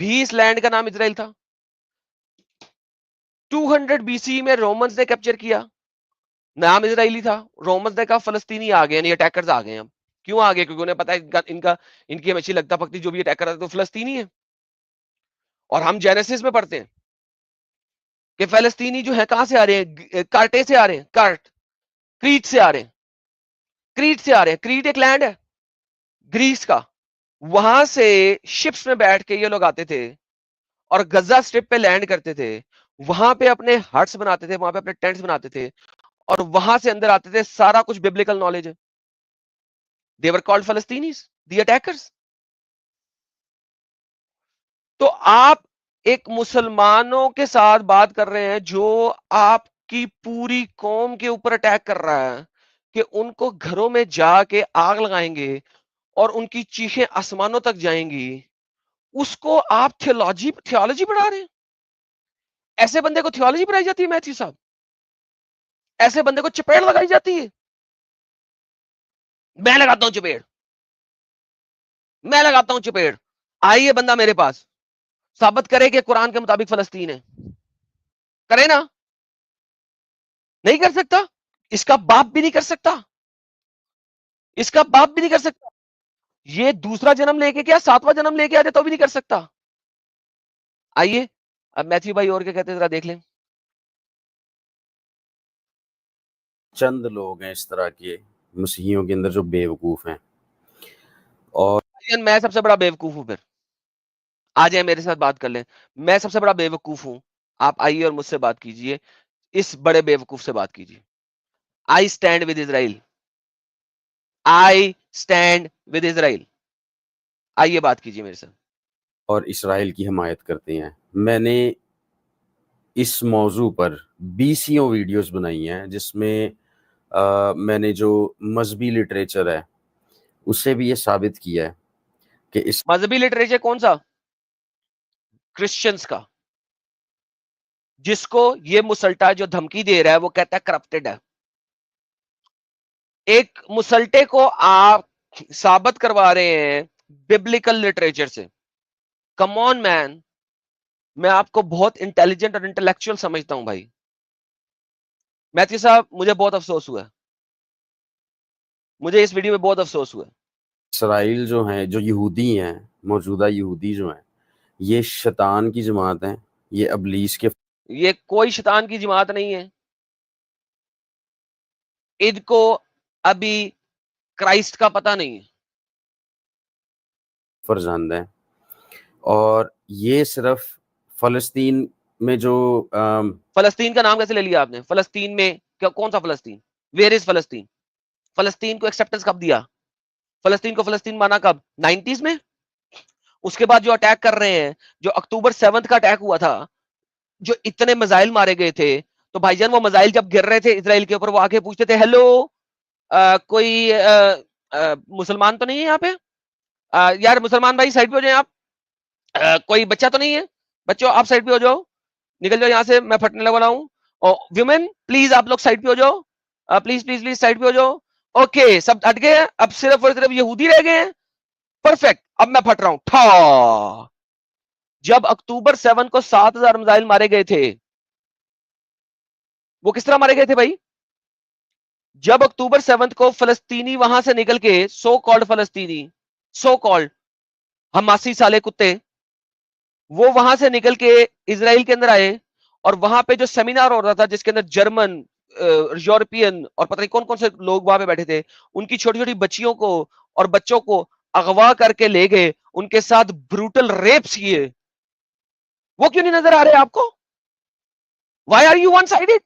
भी इस लैंड का नाम इजराइल था। 200 बीसी में रोमन्स ने कैप्चर किया, नाम इजराइली था। रोमन्स ने कहा फलस्तीनी आ गए, यानी अटैकर्स आ गए। हम क्यों आ गए? क्योंकि उन्हें पता है इनकी हमेशा लगता पकती जो भी अटैकर है तो फलस्तीनी है। और हम जेनेसिस में पढ़ते हैं कि फलस्तीनी जो है कहां से आ रहे हैं? कार्टे से आ रहे हैं, कार्ट, क्रीट से आ रहे हैं, क्रीट से आ रहे हैं। क्रीट एक लैंड है ग्रीस का, वहां से शिप्स में बैठ के ये लोग आते थे और गजा स्ट्रिप पे लैंड करते थे, वहां पे अपने हट्स बनाते थे, वहां पे अपने टेंट्स बनाते थे और वहां से अंदर आते थे। सारा कुछ बिब्लिकल नॉलेज है। दे वर कॉल्ड फलस्तीनीज, द अटैकर्स। तो आप एक मुसलमानों के साथ बात कर रहे हैं जो आपकी पूरी कौम के ऊपर अटैक कर रहा है कि उनको घरों में जाके आग लगाएंगे और उनकी चीखें आसमानों तक जाएंगी। उसको आप थियोलॉजी पढ़ा रहे हैं? ऐसे बंदे को थियोलॉजी पढ़ाई जाती है मैथ्यू साहब? ऐसे बंदे को चपेड़ लगाई जाती है? मैं लगाता हूं चपेड़, मैं लगाता हूं चपेड़। आइए बंदा मेरे पास साबित करे कि कुरान के मुताबिक फलस्तीन है, करे ना? नहीं कर सकता, इसका बाप भी नहीं कर सकता, इसका बाप भी नहीं कर सकता। ये दूसरा जन्म लेके क्या 7वां जन्म लेके आ जाए तो भी नहीं कर सकता। आइए अब मैथ्यू भाई और क्या कहते हैं जरा देख लें। चंद लोग हैं इस तरह के मसीहियों के अंदर जो बेवकूफ हैं। और मैं सबसे बड़ा बेवकूफ हूं, फिर आ जाए मेरे साथ बात कर लें। मैं सबसे बड़ा बेवकूफ हूं, आप आइए और मुझसे बात कीजिए, इस बड़े बेवकूफ से बात कीजिए। आई stand with Israel, I stand with Israel. आइए बात कीजिए मेरे साथ। और इसराइल की हिमायत करते हैं। मैंने इस मौजू पर बीसियों वीडियोस बनाई हैं, जिसमें मैंने जो मजहबी लिटरेचर है उससे भी ये साबित किया है कि इस मजहबी लिटरेचर कौन सा? क्रिश्चियंस का, जिसको ये मुसल्टा जो धमकी दे रहा है वो कहता है करप्टेड है। एक मुसल्टे को आप साबित करवा रहे हैं बिब्लिकल लिटरेचर से। कम ऑन मैन, मैं आपको बहुत इंटेलिजेंट और इंटेलेक्चुअल समझता हूं भाई। मैथ्यू साहब, मुझे बहुत अफसोस हुआ, मुझे इस वीडियो में बहुत अफसोस हुआ। इसराइल जो हैं, जो यहूदी हैं, मौजूदा यहूदी जो हैं, ये शैतान की जमात है, ये अबलीस के ये कोई शैतान की जमात नहीं है। इनको अभी क्राइस्ट का पता नहीं है। फर्जंद हैं। और ये सिर्फ फलस्तीन में जो फलस्तीन का नाम कैसे ले लिया आपने? फलस्तीन में क्या, कौन सा फलस्तीन? Where is फलस्तीन? फलस्तीन को एक्सेप्टेंस कब दिया? फलस्तीन को फलस्तीन माना कब? 90s में। उसके बाद जो अटैक कर रहे हैं, जो अक्टूबर 7 का अटैक हुआ था, जो इतने मिसाइल मारे गए थे, तो भाईजान वो मिसाइल जब गिर रहे थे इसराइल के ऊपर, वो आके पूछते थे हेलो कोई मुसलमान तो नहीं है यहाँ पे? यार मुसलमान भाई साइड पे हो जाए आप। कोई बच्चा तो नहीं है? बच्चों आप साइड पे हो जाओ, निकल जाओ यहाँ से, मैं फटने वाला हूँ। और विमेन प्लीज आप लोग साइड पे हो जाओ, प्लीज प्लीज प्लीज साइड पे हो जाओ। ओके, सब हट गए हैं, अब सिर्फ और सिर्फ यहूदी रह गए हैं। परफेक्ट, अब मैं फट रहा हूं। ठा जब अक्टूबर 7 को 7,000 मिसाइल मारे गए थे, वो किस तरह मारे गए थे भाई? जब अक्टूबर 7 को फलस्तीनी वहां से निकल के, सो कॉल्ड फलस्तीनी, सो कॉल्ड हमासी साले कुत्ते, वो वहां से निकल के इजराइल के अंदर आए, और वहां पे जो सेमिनार हो रहा था जिसके अंदर जर्मन, यूरोपियन और पता नहीं कौन कौन से लोग वहां पे बैठे थे, उनकी छोटी छोटी बच्चियों को और बच्चों को अगवा करके ले गए, उनके साथ ब्रूटल रेप्स किए। वो क्यों नहीं नजर आ रहे आपको? Why are you one sided?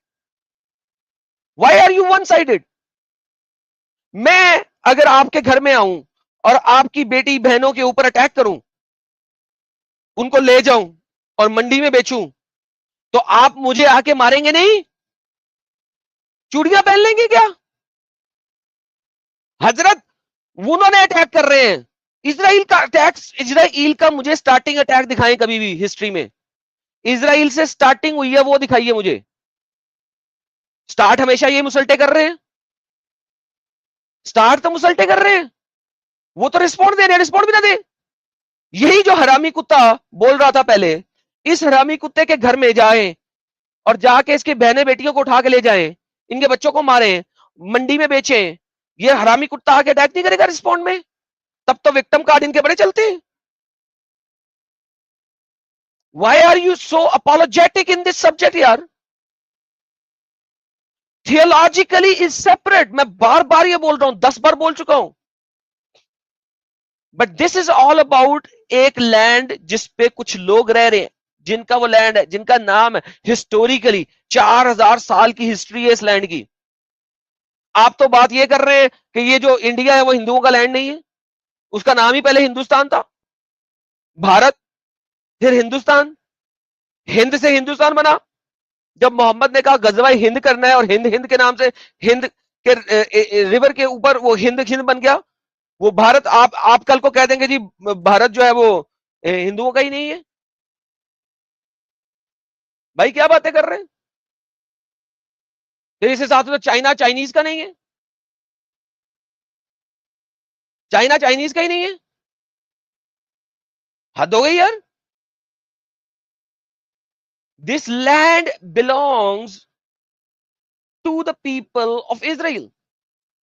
Why are you one sided? मैं अगर आपके घर में आऊं और आपकी बेटी बहनों के ऊपर अटैक करूं, उनको ले जाऊं और मंडी में बेचूं, तो आप मुझे आके मारेंगे नहीं? चूड़ियां पहन लेंगे क्या? हजरत, उन्होंने अटैक कर रहे हैं। इजराइल का अटैक, इजराइल का मुझे स्टार्टिंग अटैक दिखाएं कभी भी हिस्ट्री में। इजराइल से स्टार्टिंग हुई है वो दिखाइए मुझे। स्टार्ट हमेशा ये मुसल्टे कर रहे हैं, स्टार्ट तो मुसल्टे कर रहे हैं। वो तो रिस्पॉन्ड दे रहे हैं, रिस्पॉन्ड भी ना दे। यही जो हरामी कुत्ता बोल रहा था पहले, इस हरामी कुत्ते के घर में जाएं और जाके इसकी बहने बेटियों को उठा के ले जाएं, इनके बच्चों को मारें, मंडी में बेचें, ये हरामी कुत्ता आके अटैक नहीं करेगा रिस्पॉन्ड में? तब तो विक्टिम कार्ड इनके बड़े चलते हैं। Why are you so apologetic in this subject यार? Theologically is separate. मैं बार बार ये बोल रहा हूं, 10 बार बोल चुका हूं। But this is all about एक लैंड जिसपे कुछ लोग रह रहे हैं, जिनका वो लैंड है, जिनका नाम है हिस्टोरिकली 4000 साल की हिस्ट्री है इस लैंड की। आप तो बात ये कर रहे हैं कि ये जो इंडिया है वो हिंदुओं का लैंड नहीं है। उसका नाम ही पहले हिंदुस्तान था, भारत, फिर हिंदुस्तान, हिंद से हिंदुस्तान बना। जब मोहम्मद ने कहा गजवा हिंद करना है, और हिंद हिंद के नाम से, हिंद के रिवर के ऊपर वो हिंद हिंद बन गया। वो भारत, आप कल को कह देंगे जी भारत जो है वो हिंदुओं का ही नहीं है। भाई क्या बातें कर रहे हैं? फिर इसके साथ तो चाइना चाइनीज का नहीं है, चाइना चाइनीज का ही नहीं है। हद हो गई यार। This land belongs to the people of Israel.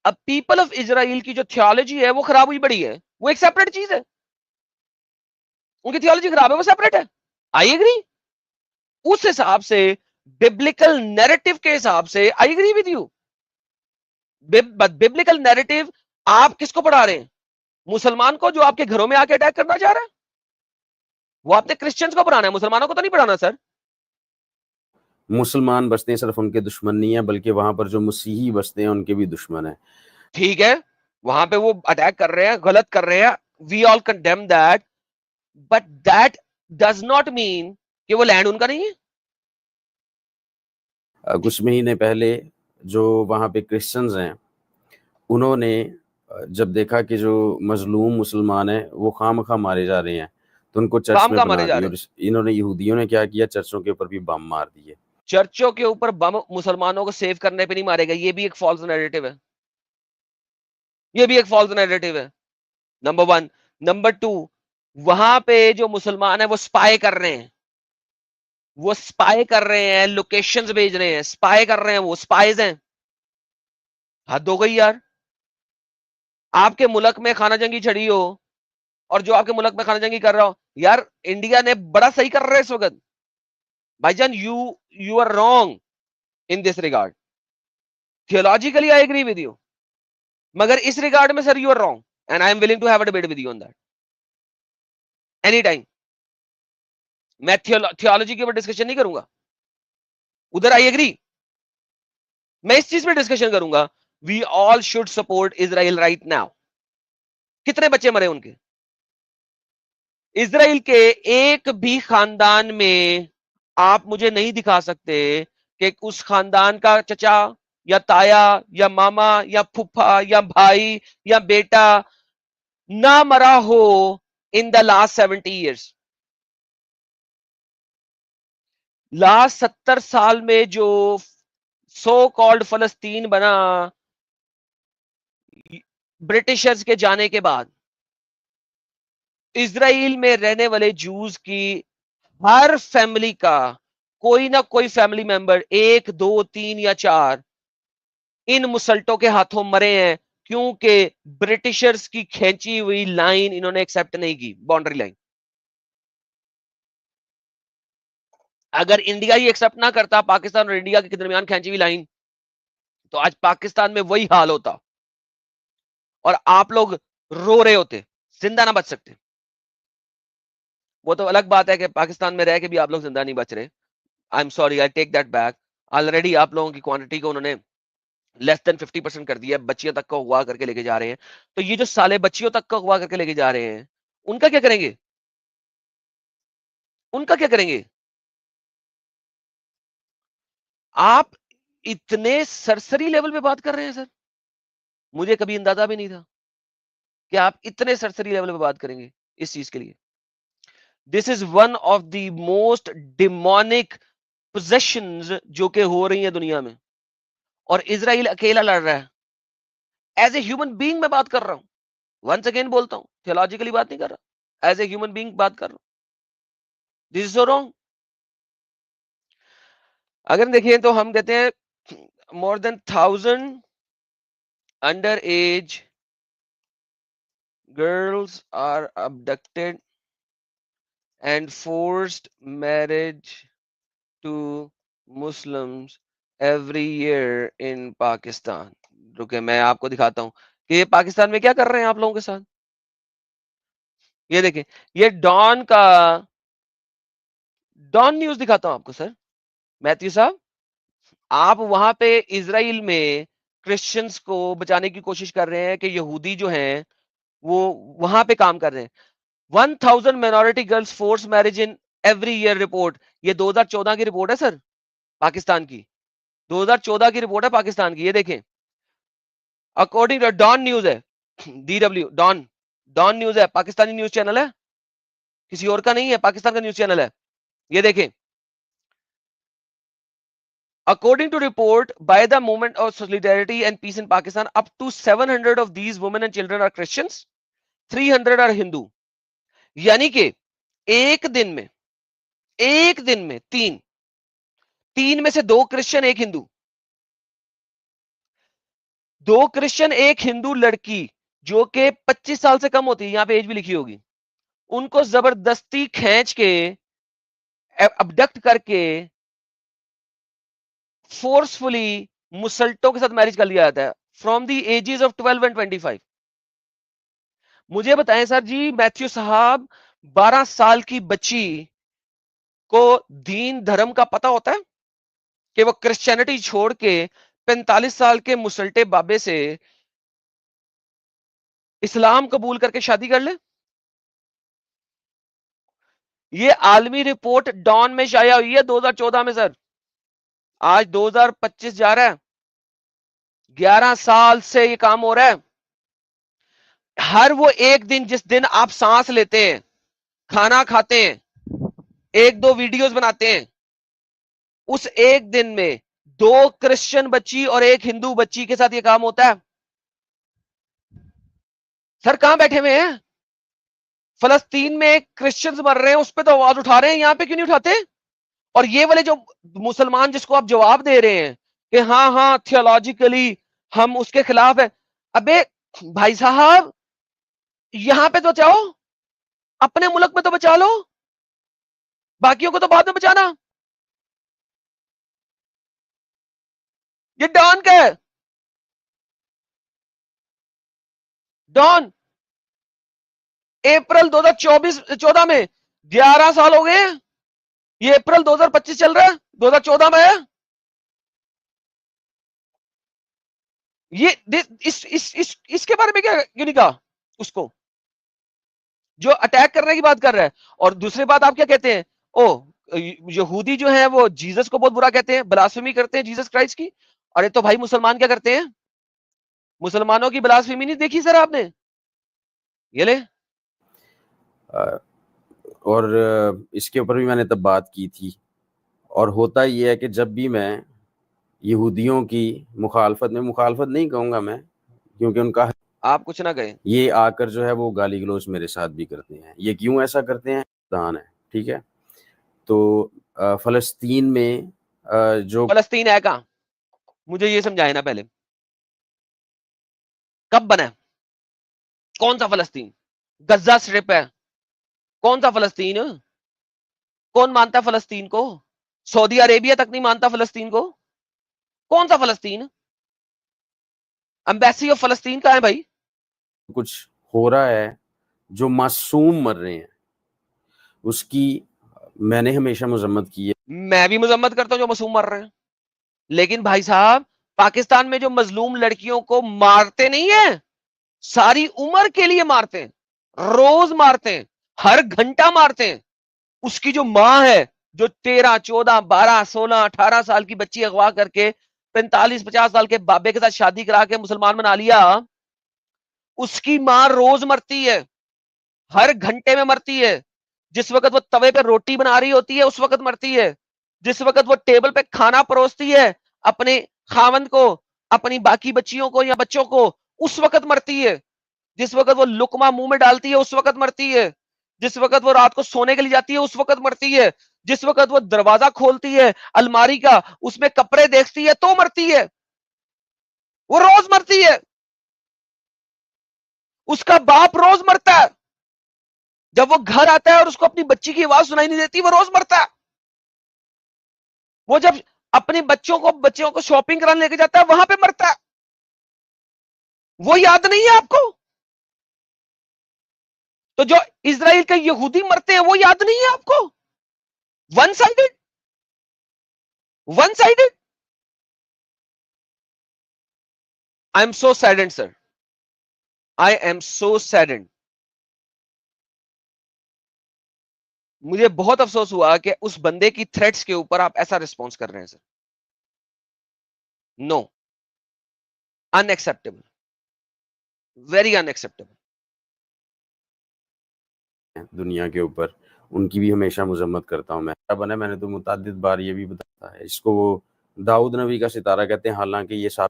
अब पीपल ऑफ इजराइल की जो थियोलॉजी है वो खराब हुई बड़ी है, वो एक सेपरेट चीज है। उनकी थियोलॉजी खराब है, वो सेपरेट है, आई एग्री। उस हिसाब से, बिब्लिकल नैरेटिव के हिसाब से I agree with you. Biblical narrative आप किसको पढ़ा रहे हैं? मुसलमान को जो आपके घरों में आके अटैक करना चाह रहा है? वो आपने क्रिश्चियंस को पढ़ाना है, मुसलमानों को तो नहीं पढ़ाना सर। मुसलमान बसते हैं सिर्फ उनके दुश्मन नहीं है, बल्कि वहां पर जो मसीही बसते हैं उनके भी दुश्मन है। ठीक है, वहां पे वो अटैक कर रहे हैं, गलत कर रहे हैं, we all condemn that. But that does not mean कि वो लैंड उनका नहीं है। कुछ महीने पहले जो वहाँ पे क्रिश्चियंस हैं, उन्होंने जब देखा कि जो मजलूम मुसलमान हैं वो खामखा मारे जा रहे हैं, तो उनको चर्च काम में का बना मारे जा दिया। रहे और हैं, इन्होंने, यहूदियों ने क्या किया, चर्चों के ऊपर भी बम मार दिए। चर्चों के ऊपर बम मुसलमानों को सेव करने पे नहीं मारेगा, ये भी एक फॉल्स नैरेटिव है, ये भी एक फॉल्स नैरेटिव है, नंबर वन। नंबर टू, वहां पे जो मुसलमान है वो स्पाई कर रहे हैं, वो स्पाई कर रहे हैं, लोकेशंस भेज रहे हैं, स्पाई कर रहे हैं, वो स्पाइज हैं। हद हो गई यार। आपके मुल्क में खाना जंगी छड़ी हो और जो आपके मुल्क में खाना जंगी कर रहा हो, यार इंडिया ने बड़ा सही कर रहा है इस वक्त। भाईजान, you are wrong in this regard. Theologically I agree with you, मगर इस रिगार्ड में sir you are wrong, and I am willing to have a debate with you on that any time. मैं थियोलॉजी के ऊपर डिस्कशन नहीं करूंगा, उधर आई एग्री। मैं इस चीज पे डिस्कशन करूंगा, we all should support Israel right now. कितने बच्चे मरे उनके? इजराइल के एक भी खानदान में आप मुझे नहीं दिखा सकते कि उस खानदान का चचा या ताया या मामा या फूफा या भाई या बेटा ना मरा हो in the last 70 years. Last 70 साल में जो सो कॉल्ड फलस्तीन बना ब्रिटिशर्स के जाने के बाद, इजराइल में रहने वाले जूस की हर फैमिली का कोई ना कोई फैमिली मेंबर, एक दो तीन या चार, इन मुसल्टों के हाथों मरे हैं, क्योंकि ब्रिटिशर्स की खींची हुई लाइन इन्होंने एक्सेप्ट नहीं की, बाउंड्री लाइन। अगर इंडिया ही एक्सेप्ट ना करता पाकिस्तान और इंडिया के दरमियान खींची हुई लाइन, तो आज पाकिस्तान में वही हाल होता और आप लोग रो रहे होते, जिंदा ना बच सकते। वो तो अलग बात है कि पाकिस्तान में रह के भी आप लोग जिंदा नहीं बच रहे। I am sorry, I take that back. Already आप लोगों की क्वांटिटी को उन्होंने लेस देन 50% कर दिया, बच्चियों तक का हुआ करके लेके जा रहे हैं। तो ये जो साले बच्चियों तक का हुआ करके लेके जा रहे हैं, उनका क्या करेंगे? उनका क्या करेंगे? आप इतने सरसरी लेवल पे बात कर रहे हैं सर, मुझे कभी अंदाजा भी नहीं था कि आप इतने सरसरी लेवल पे बात करेंगे इस चीज के लिए। This is one of the most demonic possessions जो कि हो रही है दुनिया में, और इजराइल अकेला लड़ रहा है। एज ए ह्यूमन बीइंग मैं बात कर रहा हूं, वंस अगेन बोलता हूं, थियोलॉजिकली बात नहीं कर रहा, एज ए ह्यूमन बीइंग बात कर रहा हूं। This is so wrong. अगर देखिए तो हम कहते हैं more than 1000 under as girls are abducted and forced marriage to Muslims every year in Pakistan। रुके मैं आपको दिखाता हूं कि ये पाकिस्तान में क्या कर रहे हैं आप लोगों के साथ। ये देखिए, ये डॉन न्यूज दिखाता हूं आपको सर। मैथ्यू साहब, आप वहां पे इजराइल में क्रिश्चियंस को बचाने की कोशिश कर रहे हैं कि यहूदी जो हैं वो वहां पे काम कर रहे हैं। 1000 minority girls force marriage in every year report. ये 2014 की रिपोर्ट है सर, पाकिस्तान की 2014 की रिपोर्ट है पाकिस्तान की। ये देखें, अकॉर्डिंग टू डॉन न्यूज है, DW डॉन, डॉन न्यूज है, पाकिस्तानी न्यूज चैनल है, किसी और का नहीं है, पाकिस्तान का न्यूज चैनल है। ये देखें, according to report by the movement of solidarity and peace in Pakistan, up to 700 of these women and children are Christians, 300 are Hindu। यानी कि एक दिन में तीन में से दो क्रिश्चियन एक हिंदू, दो क्रिश्चियन एक हिंदू लड़की जो कि 25 साल से कम होती है, यहां पे एज भी लिखी होगी, उनको जबरदस्ती खींच के अबडक्ट करके फोर्सफुली मुसल्टों के साथ मैरिज कर लिया जाता है from the ages of 12 and 25। मुझे बताएं सर जी, मैथ्यू साहब, 12 साल की बच्ची को दीन धर्म का पता होता है कि वो क्रिश्चियनिटी छोड़ के 45 साल के मुसल्टे बाबे से इस्लाम कबूल करके शादी कर ले? ये आलमी रिपोर्ट डॉन में शाया हुई है 2014 में सर। आज 2025 जा रहा है, 11 साल से ये काम हो रहा है। हर वो एक दिन जिस दिन आप सांस लेते हैं, खाना खाते हैं, एक दो वीडियोस बनाते हैं, उस एक दिन में 2 क्रिश्चियन बच्ची और 1 हिंदू बच्ची के साथ ये काम होता है। सर कहां बैठे हुए हैं? फलस्तीन में क्रिश्चियंस मर रहे हैं, उस पर तो आवाज उठा रहे हैं, यहां पे क्यों नहीं उठाते? और ये वाले जो मुसलमान जिसको आप जवाब दे रहे हैं कि हाँ हाँ थियोलॉजिकली हम उसके खिलाफ है, अबे भाई साहब यहां पे तो बचाओ, अपने मुल्क में तो बचा लो, बाकियों को तो बाद में बचाना। ये डॉन का है, डॉन। अप्रैल 2014 में 11 साल हो गए, ये अप्रैल 2025 चल रहा है, 2014 में है ये। इसके बारे में क्या क्यों नहीं कहा उसको जो अटैक करने की बात कर रहा है? और दूसरी बात आप क्या कहते हैं, ओ यहूदी जो है वो जीसस को बहुत बुरा कहते हैं, ब्लास्फेमी करते हैं जीसस क्राइस्ट की। अरे तो भाई मुसलमान क्या करते हैं? मुसलमानों की ब्लास्फेमी नहीं देखी सर आपने? ये ले। और इसके ऊपर भी मैंने तब बात की थी। और होता ये है कि जब भी मैं यहूदियों की मुखालफत नहीं कहूँगा मैं, क्योंकि उनका आप कुछ ना कहें, ये आकर जो है वो गाली गलौज मेरे साथ भी करते हैं। ये क्यों ऐसा करते हैं? दान है, ठीक है। तो फलस्तीन में जो फलस्तीन है कहां? मुझे ये समझाए ना पहले, कब बना है? कौन सा फलस्तीन? गज्जा स्ट्रिप है, कौन सा फलस्तीन? कौन मानता फलस्तीन को? सऊदी अरेबिया तक नहीं मानता फलस्तीन को। कौन सा फलस्तीन? एम्बेसी ऑफ फलस्तीन कहां है भाई? कुछ हो रहा है, जो मासूम मर रहे हैं, उसकी मैंने हमेशा मजम्मत की है। मैं भी मजम्मत करता हूं जो मासूम मर रहे हैं, लेकिन भाई साहब पाकिस्तान में जो मजलूम लड़कियों को मारते नहीं है, सारी उम्र के लिए मारते हैं, रोज मारते हैं, हर घंटा मारते हैं। उसकी जो मां है, जो 13, 14, 12, 16, 18 साल की बच्ची अगवा करके 45, 50 साल के बाबे के साथ शादी करा के मुसलमान बना लिया, उसकी मां रोज मरती है, हर घंटे में मरती है। जिस वक्त वो तवे पे रोटी बना रही होती है उस वक्त मरती है, जिस वक्त वो टेबल पे खाना परोसती है अपने खावंद को, अपनी बाकी बच्चियों को या बच्चों को, उस वक्त मरती है। जिस वक्त वो लुकमा मुंह में डालती है उस वक्त मरती है। जिस वक्त वो रात को सोने के लिए जाती है उस वक्त मरती है। जिस वक्त वो दरवाजा खोलती है अलमारी का, उसमें कपड़े देखती है तो मरती है। वो रोज मरती है। उसका बाप रोज मरता है, जब वो घर आता है और उसको अपनी बच्ची की आवाज सुनाई नहीं देती वो रोज मरता है। वो जब अपने बच्चों को शॉपिंग कराने लेके जाता है वहां पे मरता है। वो याद नहीं है आपको? तो जो इजराइल के यहूदी मरते हैं वो याद नहीं है आपको? One sided, one sided. I am so saddened sir, I am so saddened. मुझे बहुत अफसोस हुआ कि उस बंदे की थ्रेट्स के ऊपर आप ऐसा रिस्पॉन्स कर रहे हैं sir. No, unacceptable, very unacceptable. दुनिया के ऊपर उनकी भी हमेशा मजम्मत करता हूं मैं। बने मैंने तो मुतादिद बार ये भी बताया है, इसको वो दाऊद नबी का सितारा कहते हैं, हालांकि ये सब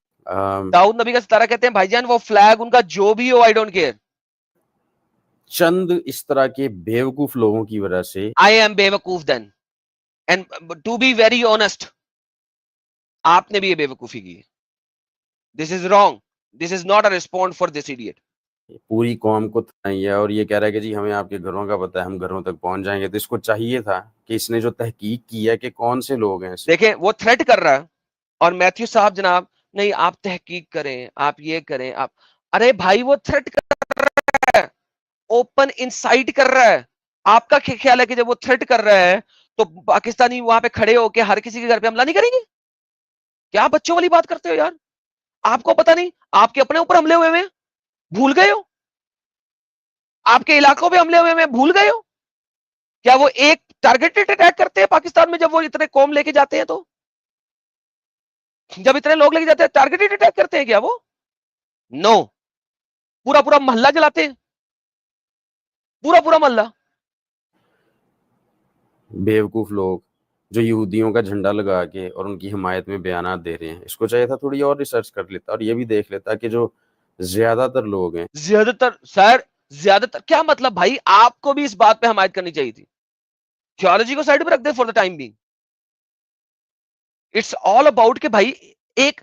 दाऊद नबी का सितारा कहते हैं भाईजान, वो फ्लैग उनका जो भी हो, आई डोंट केयर। चंद इस तरह के बेवकूफ लोगों की वजह से आई एम बेवकूफ then, and to be very honest, आपने भी ये बेवकूफी की। This is wrong, this is not a respond for this idiot. पूरी कौम को नहीं है, और ये कह रहा है कि जी हमें आपके घरों का पता है, हम घरों तक पहुंच जाएंगे। तो इसको चाहिए था कि इसने जो तहकीक की है कि कौन से लोग हैं। देखें वो थ्रेट कर रहा है, और मैथ्यू साहब जनाब नहीं आप तहकीक करें, आप ये करें, आप, अरे भाई वो थ्रेट कर रहा है, ओपन इनसाइट कर रहा है। आपका ख्याल है कि जब वो थ्रेट कर रहा है तो पाकिस्तानी वहां पे खड़े होकर हर किसी के घर पे हमला नहीं करेंगे? क्या बच्चों वाली बात करते हो यार? आपको पता नहीं आपके अपने ऊपर हमले हुए हैं, भूल गए हो? आपके इलाकों पे हमले हुए हैं, भूल गए हो? क्या वो एक टारगेटेड अटैक करते हैं पाकिस्तान में? जब वो इतने कौम लेके जाते हैं, तो जब इतने लोग लेके जाते हैं, टारगेटेड अटैक करते हैं क्या वो? नो, पूरा पूरा मोहल्ला जलाते हैं, पूरा पूरा मोहल्ला। बेवकूफ लोग जो यहूदियों का झंडा लगा के और उनकी हिमायत में बयानात दे रहे हैं, इसको चाहिए था थोड़ी और रिसर्च कर लेता और ये भी देख लेता कि जो ज्यादातर लोग हैं, ज्यादातर सर, ज्यादातर क्या मतलब भाई? आपको भी इस बात पे हमायत करनी चाहिए थी। थियोलॉजी को साइड पे रख दे for the time being. It's all about कि भाई, एक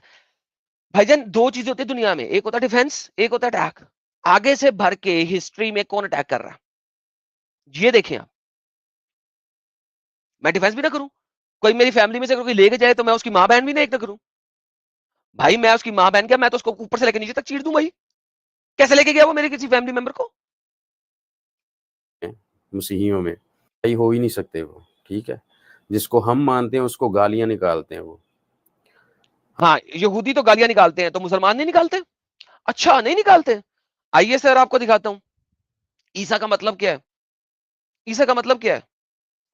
भाईजान दो चीजें होती है दुनिया में, एक होता है डिफेंस, एक होता है अटैक। आगे से भर के हिस्ट्री में कौन अटैक कर रहा है, ये देखें आप। मैं डिफेंस भी ना करूं, कोई मेरी फैमिली में से कोई लेके जाए तो मैं उसकी मां बहन भी ना एक ना करूं। भाई मैं उसकी मां बहन क्या, मैं तो उसको ऊपर से लेकर नीचे तक चीर दूं भाई। कैसे लेके गया वो मेरे किसी फैमिली मेंबर को? मसीहियों में भाई हो ही नहीं सकते वो, ठीक है। जिसको हम मानते हैं उसको गालियां निकालते हैं वो। हाँ, यहूदी तो गालियां निकालते हैं, तो मुसलमान नहीं निकालते? अच्छा, नहीं निकालते? आइए सर आपको दिखाता हूं ईसा का मतलब क्या है। ईसा का मतलब क्या है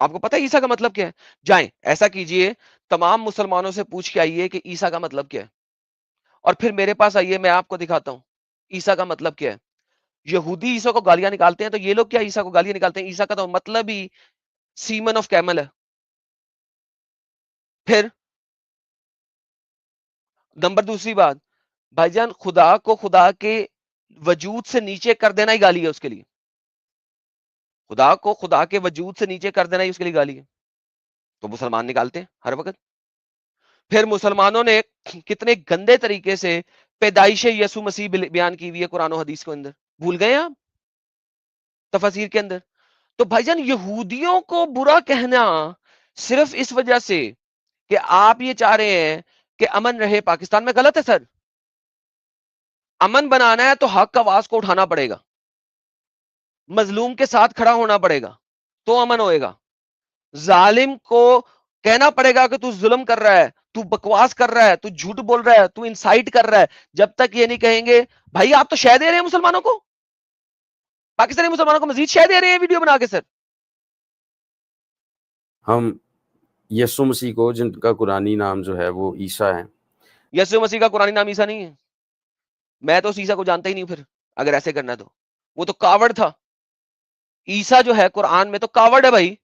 आपको पता है? ईसा का मतलब क्या है? जाएं ऐसा कीजिए, तमाम मुसलमानों से पूछ के आइए कि ईसा का मतलब क्या है, और फिर मेरे पास आइए, मैं आपको दिखाता हूं ईसा का मतलब क्या है। यहूदी ईसा को गालियां निकालते हैं, तो ये लोग क्या ईसा को गालियां निकालते हैं? ईसा का तो मतलब ही सीमन ऑफ कैमल है। फिर नंबर दूसरी बात, भाईजान खुदा को खुदा के वजूद से नीचे कर देना ही गाली है उसके लिए। खुदा को खुदा के वजूद से नीचे कर देना ही उसके लिए गाली है। तो मुसलमान निकालते हैं हर वक्त। फिर मुसलमानों ने कितने गंदे तरीके से पैदाइश यसु मसीह बयान की हुई है कुरान और हदीस के अंदर, भूल गए आप तफसीर के अंदर? तो भाईजान यहूदियों को बुरा कहना सिर्फ इस वजह से कि आप ये चाह रहे हैं कि अमन रहे पाकिस्तान में, गलत है सर। अमन बनाना है तो हक आवाज को उठाना पड़ेगा, मजलूम के साथ खड़ा होना पड़ेगा, तो अमन होएगा। जालिम को कहना पड़ेगा कि तू जुल्म कर रहा है, तू बकवास कर रहा है, तू झूठ बोल रहा है, तू इंसाइट कर रहा है। जब तक ये नहीं कहेंगे, भाई आप तो शह दे रहे हैं मुसलमानों को, पाकिस्तानी मुसलमानों को मजीद शह दे रहे हैं वीडियो बना के सर। हम यीशु मसीह को, जिनका कुरानी नाम जो है वो ईसा है, यसु मसीह का कुरानी नाम ईसा नहीं है। मैं तो उस ईसा को जानता ही नहीं। फिर अगर ऐसे करना है तो वो तो कावड़ था। ईसा जो है कुरान में तो कावड़ है भाई।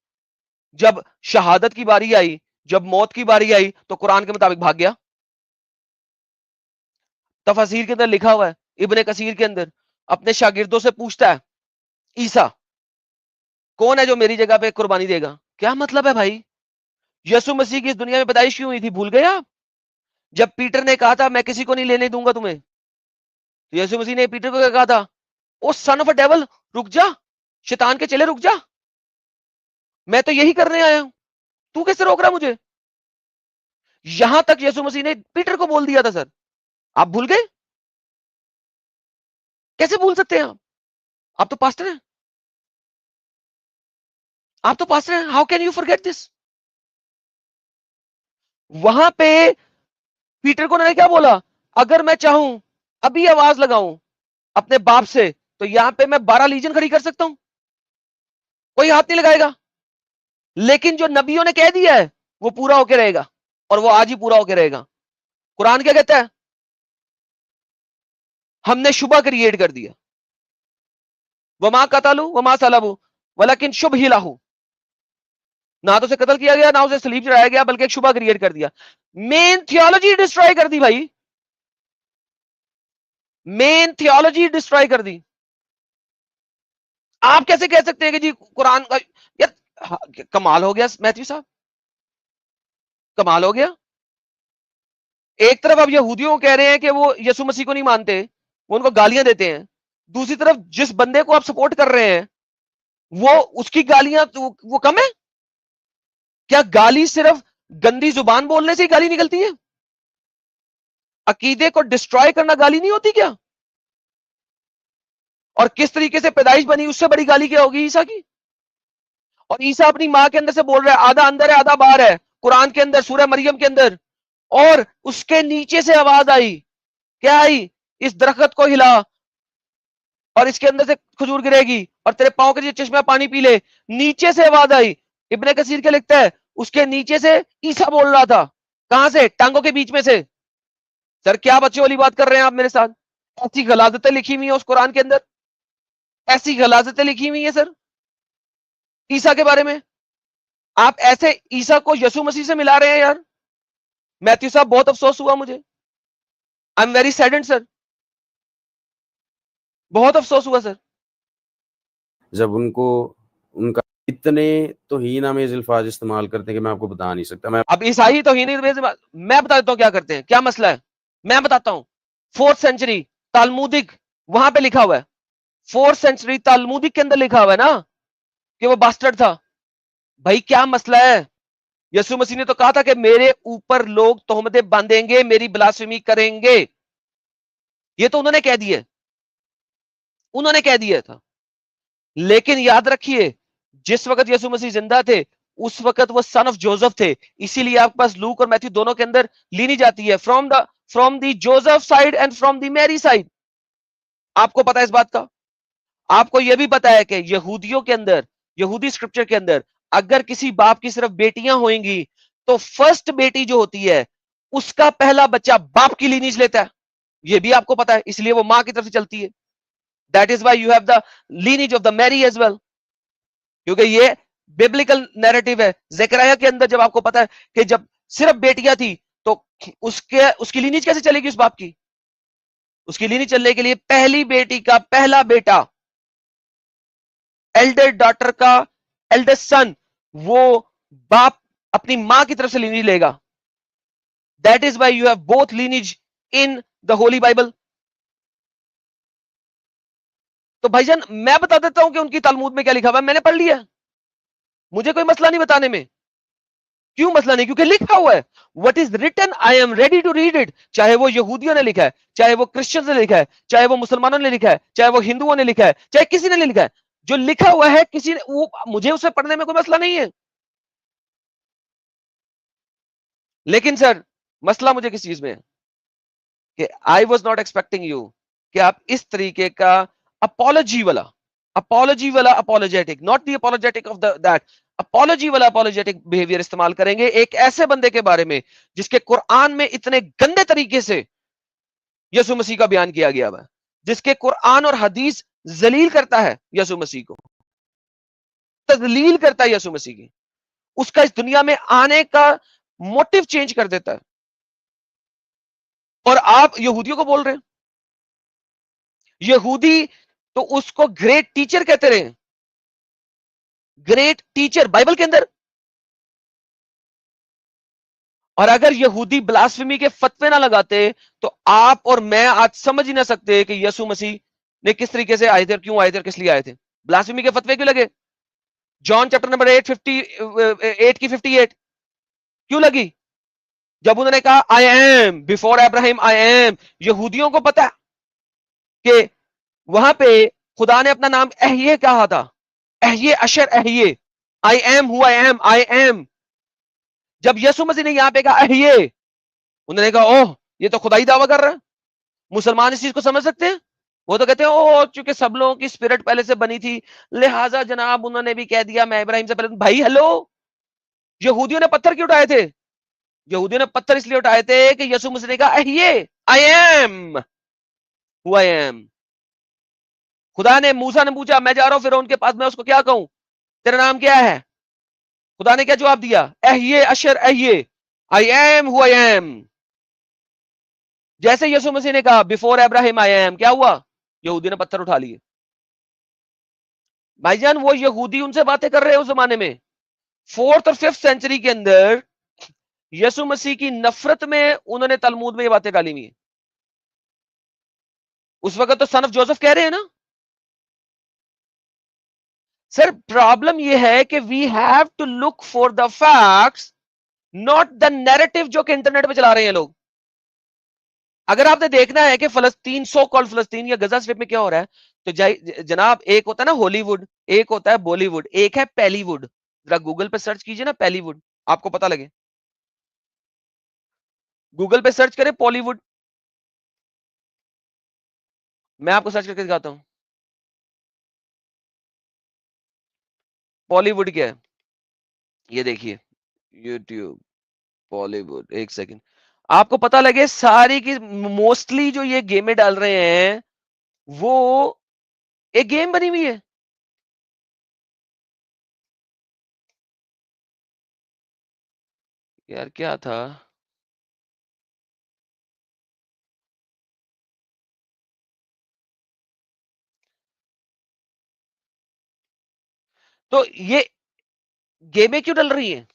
जब शहादत की बारी आई, जब मौत की बारी आई, तो कुरान के मुताबिक भाग गया। तफसीर के अंदर लिखा हुआ है, इब्ने कसीर के अंदर अपने शागिर्दों से पूछता है, ईसा कौन है जो मेरी जगह पे कुर्बानी देगा? क्या मतलब है भाई? यसु मसीह की इस दुनिया में पैदाइश क्यों हुई थी, भूल गए आप? जब पीटर ने कहा था मैं किसी को नहीं लेने दूंगा तुम्हें, तो यसु मसीह ने पीटर को क्या कहा था? ओ सन ऑफ अ डेविल, रुक जा, शैतान के चेले रुक जा, मैं तो यही करने आया हूं, तू कैसे रोक रहा मुझे? यहां तक यसु मसीह ने पीटर को बोल दिया था सर। आप भूल गए? कैसे भूल सकते हैं आप तो पास्टर हैं, आप तो पास्टर हैं, how can you forget this? वहां पे पीटर को उन्होंने क्या बोला? अगर मैं चाहूं अभी आवाज लगाऊं अपने बाप से, तो यहां पे मैं 12 लीजन खड़ी कर सकता हूं, कोई हाथ नहीं लगाएगा। लेकिन जो नबियों ने कह दिया है वो पूरा होके रहेगा, और वो आज ही पूरा होके रहेगा। कुरान क्या कहता है? हमने शुबह क्रिएट कर दिया, वमा कतलू वमा सलबू वलकिन शुभ ही लाहू। ना तो उसे कत्ल किया गया, ना उसे सलीब चढ़ाया गया, बल्कि एक शुबह क्रिएट कर दिया। मेन थियोलॉजी डिस्ट्रॉय कर दी भाई, मेन थियोलॉजी डिस्ट्रॉय कर दी। आप कैसे कह सकते हैं कि जी कुरान का, यार कमाल हो गया मैथ्यू साहब, कमाल हो गया। एक तरफ आप यहूदियों को कह रहे हैं कि वो यसु मसीह को नहीं मानते, वो उनको गालियां देते हैं। दूसरी तरफ जिस बंदे को आप सपोर्ट कर रहे हैं वो, उसकी गालियां वो कम है क्या? गाली सिर्फ गंदी जुबान बोलने से ही गाली निकलती है? अकीदे को डिस्ट्रॉय करना गाली नहीं होती क्या? और किस तरीके से पैदाइश बनी, उससे बड़ी गाली क्या होगी ईसा की? और ईसा अपनी मां के अंदर से बोल रहा है, आधा अंदर है आधा बाहर है, कुरान के अंदर सूरह मरियम के अंदर। और उसके नीचे से आवाज आई, क्या आई? इस दरख्त को हिला और इसके अंदर से खजूर गिरेगी और तेरे पांव के नीचे चश्मा पानी पी ले। नीचे से आवाज आई, इब्ने कसीर क्या लिखता है, उसके नीचे से ईसा बोल रहा था। कहां से? टांगों के बीच में से। सर क्या बच्चे वाली बात कर रहे हैं आप मेरे साथ? ऐसी गलाजतें लिखी हुई है उस कुरान के अंदर, ऐसी गलाजतें लिखी हुई है सर ईसा के बारे में। आप ऐसे ईसा को यसु मसीह से मिला रहे हैं यार। मैथ्यू साहब बहुत अफसोस हुआ मुझे, I am very saddened sir, बहुत अफसोस हुआ सर। जब उनको उनका इतने तौहीन आमेज़ अल्फाज इस्तेमाल करते हैं कि मैं आपको बता नहीं सकता। मैं अब ईसाई तो ही नहीं, मैं बता देता हूं क्या करते हैं, क्या मसला है, मैं बताता हूं। 4th सेंचुरी तालमुदिक, वहां पे लिखा हुआ है, 4th सेंचुरी तालमुदिक के अंदर लिखा हुआ है ना कि वो बास्टर्ड था। भाई क्या मसला है? यसु मसीह ने तो कहा था कि मेरे ऊपर लोग तोहमतें बांधेंगे, मेरी ब्लास्फेमी करेंगे। ये तो उन्होंने कह दिया, उन्होंने कह दिया था। लेकिन याद रखिए, जिस वक्त यसु मसीह जिंदा थे उस वक्त वो सन ऑफ जोसेफ थे। इसीलिए आपके पास लूक और मैथ्यू दोनों के अंदर लीनी जाती है, from the Joseph side and from the Mary side. आपको पता है इस बात का? आपको यह भी पता है कि यहूदियों के अंदर, यहूदी स्क्रिप्चर के अंदर, अगर किसी बाप की सिर्फ बेटियां होंगी तो फर्स्ट बेटी जो होती है उसका पहला बच्चा बाप की लीनीज लेता है। यह भी आपको पता है, इसलिए वो मां की तरफ से चलती है। That is why you have the lineage of the Mary as well, क्योंकि ये बिब्लिकल नैरेटिव है। ज़करिया के अंदर जब आपको पता है कि जब सिर्फ बेटियां थी तो उसकी लीनीज कैसे चलेगी उस बाप की? उसकी लीनीज चलने के लिए पहली बेटी का पहला बेटा, एल्डर डॉटर का एल्डेस्ट सन, वो बाप अपनी मां की तरफ से लीनीज लेगा। That is why you have both lineage in the holy Bible. तो भाईजान मैं बता देता हूं कि उनकी तालमूद में क्या लिखा हुआ है, मैंने पढ़ लिया, मुझे कोई मसला नहीं बताने में। क्यों मसला नहीं? क्योंकि लिखा हुआ है। What is written I am ready to read it. चाहे वो यहूदियों ने लिखा है, चाहे वो क्रिश्चियंस ने लिखा है, चाहे वो मुसलमानों ने लिखा है, चाहे वो हिंदुओं ने लिखा है, चाहे किसी ने लिखा है, जो लिखा हुआ है किसी ने, वो मुझे उसे पढ़ने में कोई मसला नहीं है। लेकिन सर मसला मुझे किस चीज में है कि I was not expecting you कि आप इस तरीके का अपोलॉजी वाला apologetic, not the apologetic of that, apology वाला अपोलोजेटिक बिहेवियर इस्तेमाल करेंगे एक ऐसे बंदे के बारे में जिसके कुरान में इतने गंदे तरीके से यसु मसीह का बयान किया गया है, जिसके कुरान और हदीस जलील करता है यसु मसीह को, तजलील करता है यसु मसीह की, उसका इस दुनिया में आने का मोटिव चेंज कर देता है। और आप यहूदियों को बोल रहे हैं, यहूदी तो उसको ग्रेट टीचर कहते रहे, ग्रेट टीचर बाइबल के अंदर। और अगर यहूदी ब्लास्फेमी के फतवे ना लगाते तो आप और मैं आज समझ ही ना सकते कि यसु मसीह ने किस तरीके से आए थे और क्यों आए थे और किस लिए आए थे। ब्लास्फेमी के फतवे क्यों लगे? जॉन चैप्टर नंबर 8 की 58 क्यों लगी? जब उन्होंने कहा I am before Abraham I am. यहूदियों को पता कि वहां पे खुदा ने अपना नाम एहये कहा था, एहये अशर एहये, I am who I am, I am. जब यसु मसीह ने यहां पे कहा एहये, उन्होंने कहा ओह ये तो खुदाई दावा कर रहा है। मुसलमान इस चीज को समझ सकते हैं? वो तो कहते हैं ओ चूंकि सब लोगों की स्पिरिट पहले से बनी थी लिहाजा जनाब उन्होंने भी कह दिया मैं इब्राहिम से पहले। भाई हेलो, यहूदियों ने पत्थर क्यों उठाए थे? यहूदियों ने पत्थर इसलिए उठाए थे कि यसु मसीह ने कहा ये आई एम हु आई एम। खुदा ने, मूसा ने पूछा मैं जा रहा हूं फिर उनके पास, मैं उसको क्या कहूं, तेरा नाम क्या है? खुदा ने क्या जवाब दिया? एहये अशर एहये, I am who I am. जैसे यसु मसीह ने कहा बिफोर अब्राहम आई एम, क्या हुआ? यहूदी ने पत्थर उठा लिए। भाईजान वो यहूदी उनसे बातें कर रहे हैं उस जमाने में, 4th और 5th सेंचुरी के अंदर यसु मसीह की नफरत में उन्होंने तलमूद में ये बातें डाली हुई है। उस वक्त तो सन ऑफ जोसेफ कह रहे हैं ना सर। प्रॉब्लम ये है कि we have to look for the facts, not the narrative जो कि इंटरनेट पे चला रहे हैं लोग। अगर आपने देखना है कि फलस्तीन, सो कॉल्ड फलस्तीन या गजा स्ट्रिप में क्या हो रहा है, तो जनाब एक होता है ना हॉलीवुड, एक होता है बॉलीवुड, एक है पैलीवुड। जरा गूगल पे सर्च कीजिए ना पैलीवुड, आपको पता लगे। गूगल पे सर्च करें बॉलीवुड, मैं आपको सर्च करके दिखाता हूं। बॉलीवुड क्या है ये देखिए, यूट्यूब बॉलीवुड, एक सेकंड, आपको पता लगे सारी की मोस्टली जो ये गेमें डाल रहे हैं वो एक गेम बनी हुई है। यार क्या था, तो ये गेमें क्यों डल रही हैं?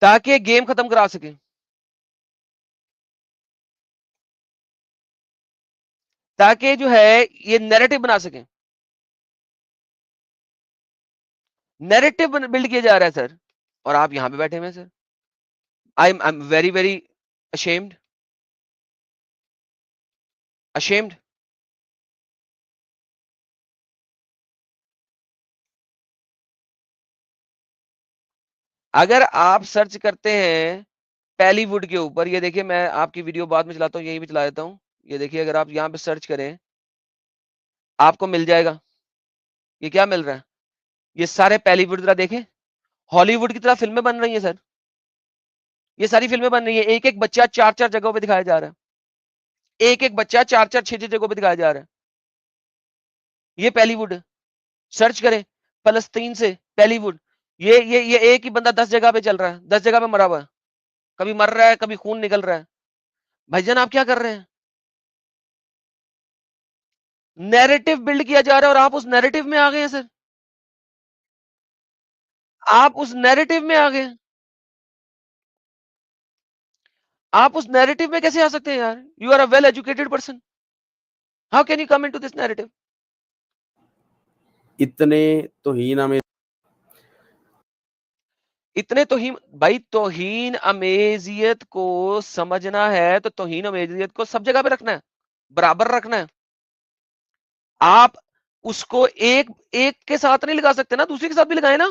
ताकि गेम खत्म करा सके, ताकि जो है ये नैरेटिव बना सके। नैरेटिव बिल्ड किया जा रहा है सर, और आप यहां पे बैठे हुए हैं sir. I am very very ashamed, ashamed. अगर आप सर्च करते हैं पैलीवुड के ऊपर, ये देखिए मैं आपकी वीडियो बाद में चलाता हूँ, यही भी चला देता हूँ। ये देखिए अगर आप यहाँ पे सर्च करें आपको मिल जाएगा। ये क्या मिल रहा है, ये सारे पैलीवुड तरह देखें, हॉलीवुड की तरह फिल्में बन रही हैं सर। ये सारी फिल्में बन रही है, एक एक बच्चा चार चार जगहों पे दिखाया जा रहा है, एक एक बच्चा चार चार छह छह जगहों पे दिखाया जा रहा है। ये पैलीवुड है। सर्च करें फलस्तीन से पैलीवुड, ये एक ही बंदा 10 जगह पे चल रहा है, 10 जगह पे मरा हुआ है, कभी मर रहा है कभी खून निकल रहा है। भाईजान आप क्या कर रहे हैं? नैरेटिव बिल्ड किया जा रहा है और आप उस नैरेटिव में आ गए हैं सर, आप उस नैरेटिव में आ गए। आप उस नैरेटिव में कैसे आ सकते हैं यार? You are a well educated person, how can you come into this narrative? इतने तौहीन हमें, इतने तौहीन, भाई तौहीन अमेजियत को समझना है तो तौहीन अमेजियत को सब जगह पे रखना है, बराबर रखना है। आप उसको एक एक के साथ नहीं लगा सकते ना, दूसरे के साथ भी लगाए ना।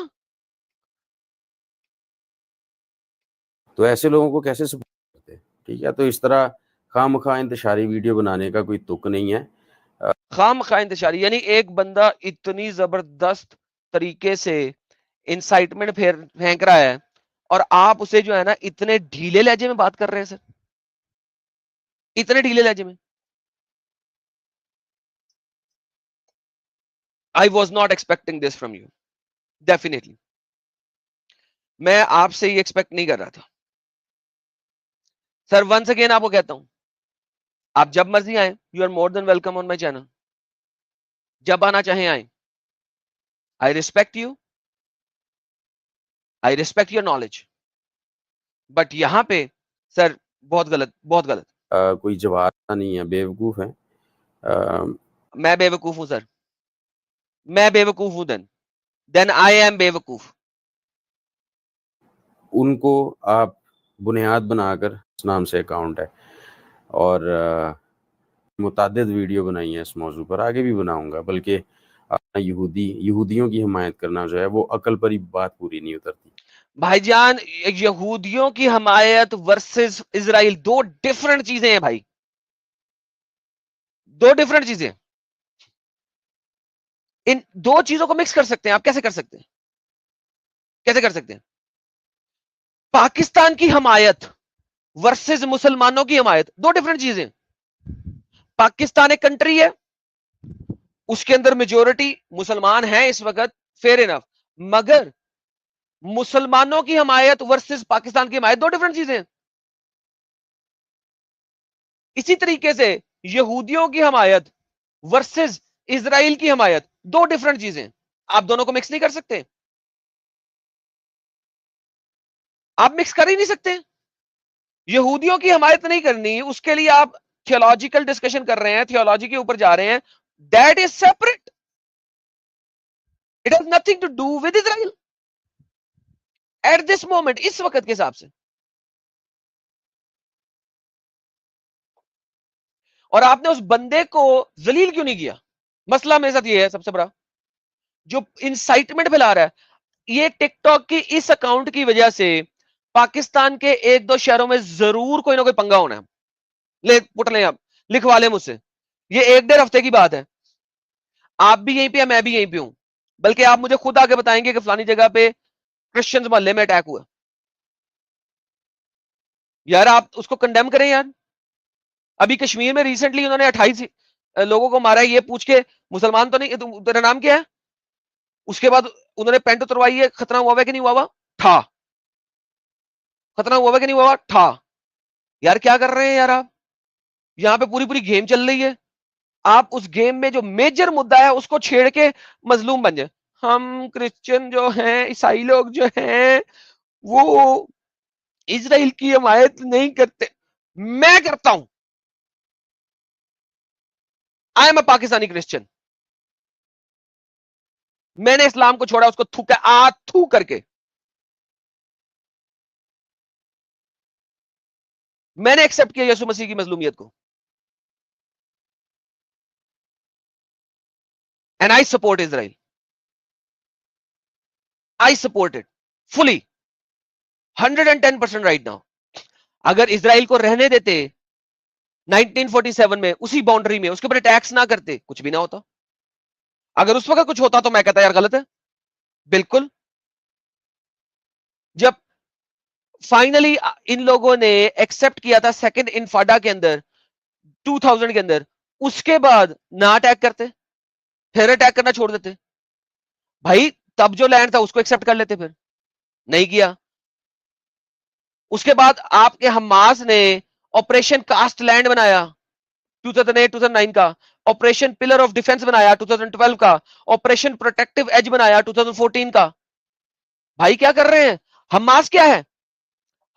तो ऐसे लोगों को कैसे सपोर्ट करते हैं? ठीक है, तो इस तरह खामखा इंतशारी वीडियो बनाने का कोई तुक नहीं है। खामखा इंतशारी, यानी एक बंदा इतनी जबरदस्त तरीके से इंसाइटमेंट फेंक रहा है और आप उसे जो है ना इतने ढीले लहजे में बात कर रहे हैं सर, इतने ढीले लहजे में। I was not expecting this from you, definitely मैं आपसे ये एक्सपेक्ट नहीं कर रहा था सर। वंस अगेन आपको कहता हूं, आप जब मर्जी आए, you are more than welcome on my channel, जब आना चाहें आए। I respect you, I respect your knowledge, but यहां पे सर बहुत गलत, बहुत गलत। कोई जवाब नहीं है, बेवकूफ है। मैं बेवकूफ हूं सर, मैं बेवकूफ हूं, देन आई एम बेवकूफ। उनको आप बुनियाद बनाकर, इस नाम से अकाउंट है और मुतादिद वीडियो बनाई है इस मौजू पर, आगे भी बनाऊंगा। बल्कि यहूदियों की हिमायत करना जो है वो अकल पर ही बात पूरी नहीं उतरती। भाईजान यहूदियों की हमायत वर्सेस इजराइल दो डिफरेंट चीजें हैं भाई, दो डिफरेंट चीजें। इन दो चीजों को मिक्स कर सकते हैं आप? कैसे कर सकते हैं, कैसे कर सकते हैं? पाकिस्तान की हमायत वर्सेस मुसलमानों की हमायत दो डिफरेंट चीजें। पाकिस्तान एक कंट्री है, उसके अंदर मेजोरिटी मुसलमान है इस वक्त, फेयर इनफ, मगर मुसलमानों की हमायत वर्सेस पाकिस्तान की हमायत दो डिफरेंट चीजें। इसी तरीके से यहूदियों की हमायत वर्सेस इजराइल की हमायत दो डिफरेंट चीजें, आप दोनों को मिक्स नहीं कर सकते, आप मिक्स कर ही नहीं सकते। यहूदियों की हमायत नहीं करनी, उसके लिए आप थियोलॉजिकल डिस्कशन कर रहे हैं, थियोलॉजी के ऊपर जा रहे हैं, that is separate, it has nothing to do with Israel at this moment, इस वक्त के हिसाब से। और आपने उस बंदे को जलील क्यों नहीं किया? मसला मेरे साथ ये है सबसे बड़ा, जो इंसाइटमेंट फैला रहा है, ये टिकटॉक की इस अकाउंट की वजह से पाकिस्तान के एक दो शहरों में जरूर कोई ना कोई पंगा होना है। ले पुट ले, आप लिखवा ले मुझसे, ये एक डेढ़ हफ्ते की बात है। आप भी यहीं पे या मैं भी यहीं पे हूं, बल्कि आप मुझे खुद आके बताएंगे कि फलानी जगह पे क्रिश्चियंस मोहल्ले में अटैक हुआ। यार आप उसको कंडेम करें यार। अभी कश्मीर में रिसेंटली उन्होंने 28 लोगों को मारा है, ये पूछ के मुसलमान तो नहीं, तेरा नाम क्या है, उसके बाद उन्होंने पेंट उतरवाई है, खतरा हुआ है कि नहीं हुआ हुआ था, खतरा हुआ है कि नहीं हुआ हुआ था। यार क्या कर रहे हैं यार आप, यहाँ पे पूरी पूरी गेम चल रही है, आप उस गेम में जो मेजर मुद्दा है उसको छेड़ के मजलूम बन जाए। हम क्रिश्चियन जो हैं, ईसाई लोग जो हैं, वो इजराइल की हमायत नहीं करते। मैं करता हूं। I am a Pakistani Christian. मैंने इस्लाम को छोड़ा, उसको थूका आ थू करके। मैंने एक्सेप्ट किया यीशु मसीह की मजलूमियत को, and I support Israel. I support it fully, 110% right now. अगर इजराइल को रहने देते 1947 में उसी बाउंड्री में, उसके ऊपर टैक्स ना करते, कुछ भी ना होता। अगर उस वक्त कुछ होता तो मैं कहता यार गलत है। बिल्कुल। जब फाइनली इन लोगों ने एक्सेप्ट किया था सेकंड इनफाडा के अंदर 2000 के अंदर, उसके बाद ना अटैक करते, फिर अटैक करना छोड़ देते। भाई तब जो लैंड था उसको एक्सेप्ट कर लेते, फिर नहीं किया। उसके बाद आपके हमास ने ऑपरेशन कास्ट लैंड बनाया 2008 2009 का, ऑपरेशन पिलर ऑफ डिफेंस बनाया 2012 का, ऑपरेशन प्रोटेक्टिव एज बनाया 2014 का। भाई क्या कर रहे हैं। हमास क्या है,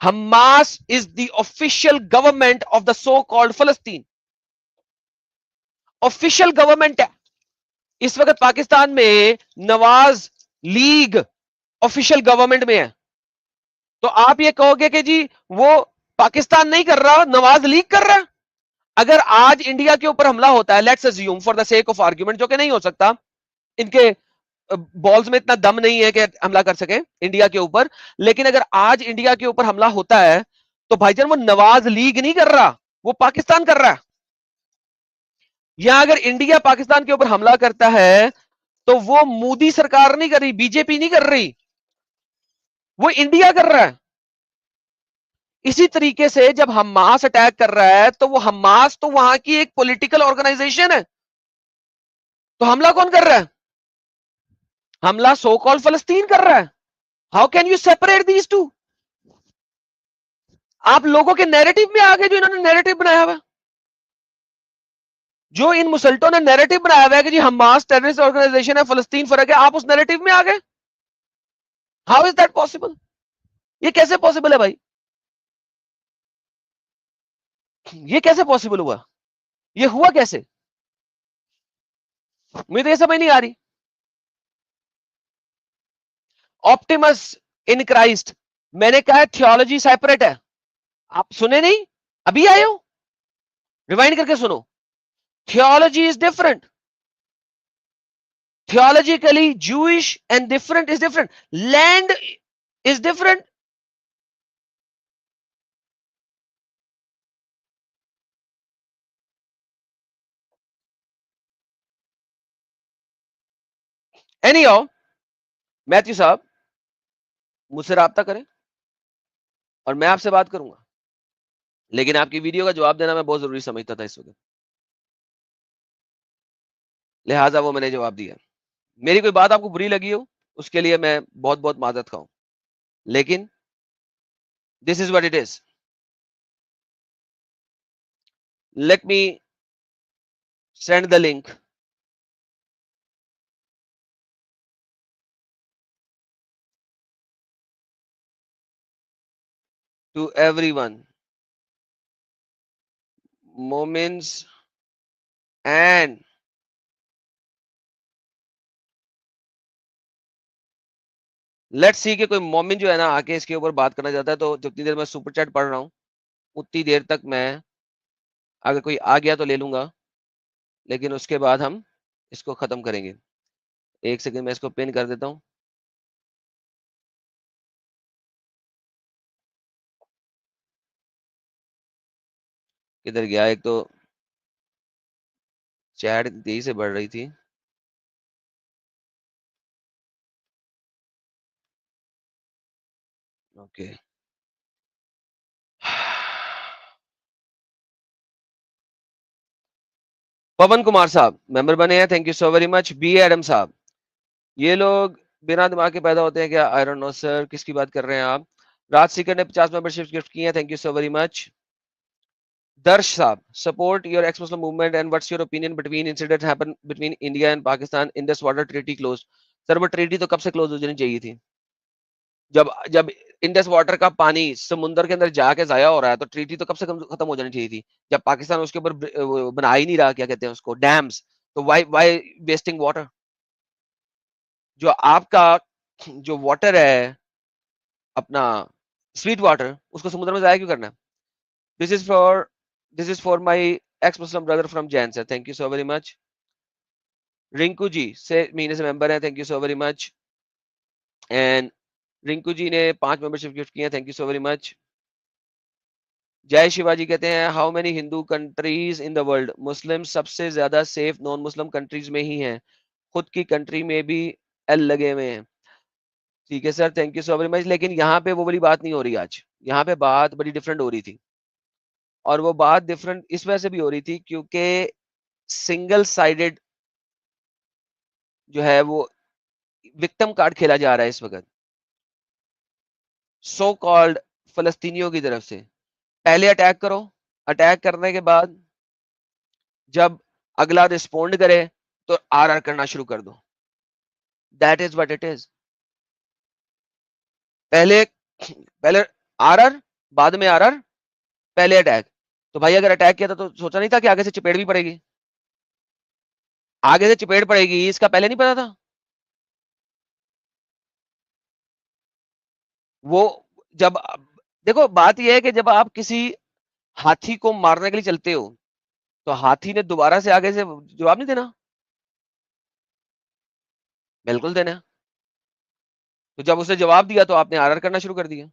Hamas is the official government of the so called फलस्तीन। ऑफिशियल गवर्नमेंट है। इस वक्त पाकिस्तान में नवाज लीग ऑफिशियल गवर्नमेंट में है। तो आप ये कहोगे कि जी वो पाकिस्तान नहीं कर रहा, नवाज लीग कर रहा है। अगर आज इंडिया के ऊपर हमला होता है, let's assume for the sake of argument, जो कि नहीं हो सकता, इनके बॉल्स में इतना दम नहीं है कि हमला कर सके इंडिया के ऊपर, लेकिन अगर आज इंडिया के ऊपर हमला होता है तो भाईजान वो नवाज लीग नहीं कर रहा, वो पाकिस्तान कर रहा है। या अगर इंडिया पाकिस्तान के ऊपर हमला करता है तो वो मोदी सरकार नहीं कर रही, बीजेपी नहीं कर रही, वो इंडिया कर रहा है। इसी तरीके से जब हमास अटैक कर रहा है तो वो हमास तो वहां की एक पॉलिटिकल ऑर्गेनाइजेशन है, तो हमला कौन कर रहा है, हमला सो कॉल्ड फलस्तीन कर रहा है। How can you separate these two. आप लोगों के नैरेटिव में आ गए, जो इन्होंने नैरेटिव बनाया हुआ, जो इन मुसल्टों ने नैरेटिव बनाया हुआ है कि जी हमास टेररिस्ट ऑर्गेनाइजेशन है, फलस्तीन फर्क है, आप उस नैरेटिव में आ गए। हाउ इज दैट पॉसिबल, ये कैसे पॉसिबल है भाई, ये कैसे पॉसिबल हुआ, ये हुआ कैसे, मुझे तो ये समझ नहीं आ रही। ऑप्टिमस इन क्राइस्ट, मैंने कहा थियोलॉजी सेपरेट है, आप सुने नहीं, अभी आए हो, रिवाइंड करके सुनो। Theology is different, theologically Jewish and different is different, land is different. Anyhow, Matthew साहब मुझसे राब्ता करें और मैं आपसे बात करूंगा, लेकिन आपकी वीडियो का जवाब देना मैं बहुत जरूरी समझता था इस वक्त, लिहाजा वो मैंने जवाब दिया। मेरी कोई बात आपको बुरी लगी हो उसके लिए मैं बहुत बहुत माजरत खाऊं, लेकिन this is what it is. Let me send the link to everyone, moments and let's see कि कोई मोमिन जो है ना आके इसके ऊपर बात करना चाहता है, तो जितनी देर मैं सुपर चैट पढ़ रहा हूँ उतनी देर तक मैं, अगर कोई आ गया तो ले लूंगा, लेकिन उसके बाद हम इसको खत्म करेंगे। एक सेकंड मैं इसको पिन कर देता हूँ। किधर गया, एक तो चैट तेजी से बढ़ रही थी। ओके पवन कुमार साहब मेंबर बने हैं, thank you so very much. B Adam साहब, ये लोग बिना दिमाग के पैदा होते हैं क्या? आई डोंट नो सर, किसकी बात कर रहे हैं आप? राज सीकर ने 50 मेंबरशिप गिफ्ट की है, thank you so very much. दर्श साहब, support your x Muslim movement and what's your opinion between incident happen between India and Pakistan in this water treaty close. Sir वो ट्रीटी तो कब से क्लोज हो जानी चाहिए थी। जब जब इंडस वाटर का पानी समुद्र के अंदर जाके जाया हो रहा है तो ट्रीटी तो कब से खत्म हो जानी चाहिए थी। जब पाकिस्तान उसके ऊपर बना ही नहीं रहा, क्या कहते हैं उसको, डैम्स, तो वाई वाई वेस्टिंग वाटर। जो आपका जो वाटर है अपना स्वीट वाटर, उसको समुद्र में जाया क्यों करना है? This is for this is for my ex Muslim brother from Jain sir, thank you so very much. Rinku ji से महीने से मेंबर है, thank you so very much. And Rinku ji ने 5 मेंबरशिप गिफ्ट किए हैं, thank you so very much. जय शिवाजी कहते हैं how many Hindu countries in the world? मुस्लिम सबसे ज्यादा सेफ नॉन मुस्लिम कंट्रीज में ही हैं, खुद की कंट्री में भी एल लगे हुए हैं। ठीक है sir, thank you so very much. लेकिन यहाँ पे वो वाली बात नहीं हो रही आज, यहाँ पे बात बड़ी डिफरेंट हो रही थी। और वो बात डिफरेंट इस वजह से भी हो रही थी क्योंकि सिंगल साइडेड जो है वो विक्टिम कार्ड खेला जा रहा है इस वक्त सो कॉल्ड फलस्तीनियों की तरफ से। पहले अटैक करो, अटैक करने के बाद जब अगला रिस्पोंड करे तो आर करना शुरू कर दो। That is what it is. पहले पहले आर, बाद में आर, पहले अटैक। तो भाई अगर अटैक किया था तो सोचा नहीं था कि आगे से चपेट भी पड़ेगी? आगे से चपेट पड़ेगी इसका पहले नहीं पता था? वो जब देखो बात यह है कि जब आप किसी हाथी को मारने के लिए चलते हो तो हाथी ने दोबारा से आगे से जवाब नहीं देना? बिल्कुल देना। तो जब उसने जवाब दिया तो आपने आर करना शुरू कर दिया।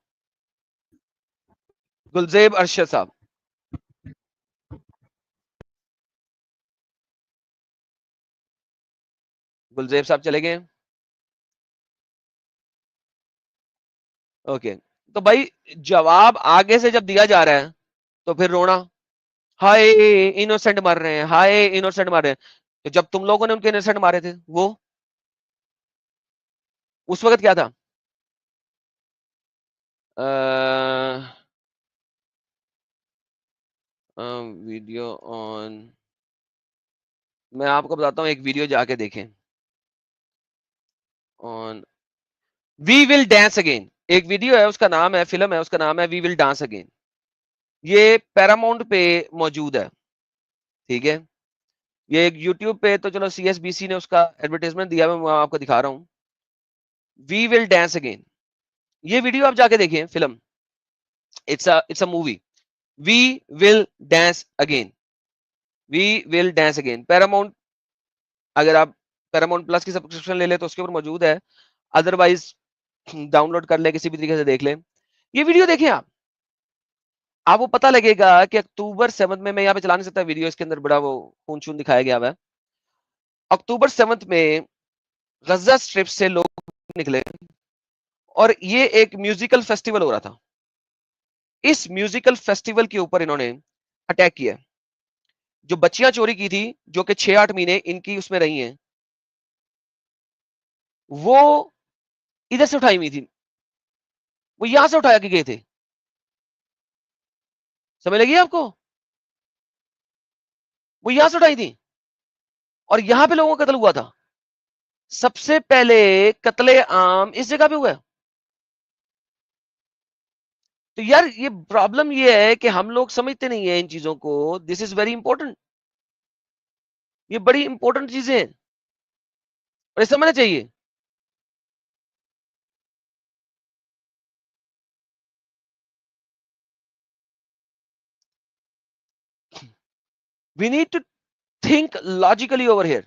गुलजेब अरशद साहब, गुलजेब साहब चले गए। ओके, तो भाई जवाब आगे से जब दिया जा रहा है तो फिर रोना, हाय इनोसेंट मार रहे हैं, हाय इनोसेंट मार रहे हैं। तो जब तुम लोगों ने उनके इनोसेंट मारे थे वो उस वक्त क्या था? वीडियो ऑन, मैं आपको बताता हूँ, एक वीडियो जाके देखें on we will dance again. एक वीडियो है, उसका नाम है, फिल्म है, उसका नाम है वी विल डांस अगेन। ये पैरामाउंट पे मौजूद है, ठीक है। ये एक यूट्यूब पे तो चलो सीएसबीसी ने उसका एडवर्टाइजमेंट दिया, मैं आपको दिखा रहा हूँ। वी विल डांस अगेन, ये वीडियो आप जाके देखिए, film, it's a movie, we will dance again, we will dance again. Paramount, अगर आप पैरामाउंट प्लस की सब्सक्रिप्शन ले ले तो उसके ऊपर मौजूद है, अदरवाइज डाउनलोड कर ले, किसी भी तरीके से देख ले। ये वीडियो देखें आपको पता लगेगा कि अक्टूबर 7 में, मैं यहाँ पे चला नहीं सकता वीडियो, इसके अंदर बड़ा वो खून शून दिखाया गया हुआ है। अक्टूबर 7 में गजा स्ट्रिप से लोग निकले और ये एक म्यूजिकल फेस्टिवल हो रहा था। इस म्यूजिकल फेस्टिवल के ऊपर इन्होंने अटैक किया। जो बच्चियां चोरी की थी, जो कि 6-8 महीने इनकी उसमें रही हैं, वो इधर से उठाई हुई थी, वो यहां से उठाया के गए थे। समझ लगी आपको? वो यहां से उठाई थी और यहां पे लोगों का कत्ल हुआ था। सबसे पहले कत्ले आम इस जगह पे हुआ है। तो यार ये प्रॉब्लम ये है कि हम लोग समझते नहीं है इन चीजों को। दिस इज वेरी इंपॉर्टेंट, ये बड़ी इंपॉर्टेंट चीजें हैं और ये समझना चाहिए। We need to think logically over here.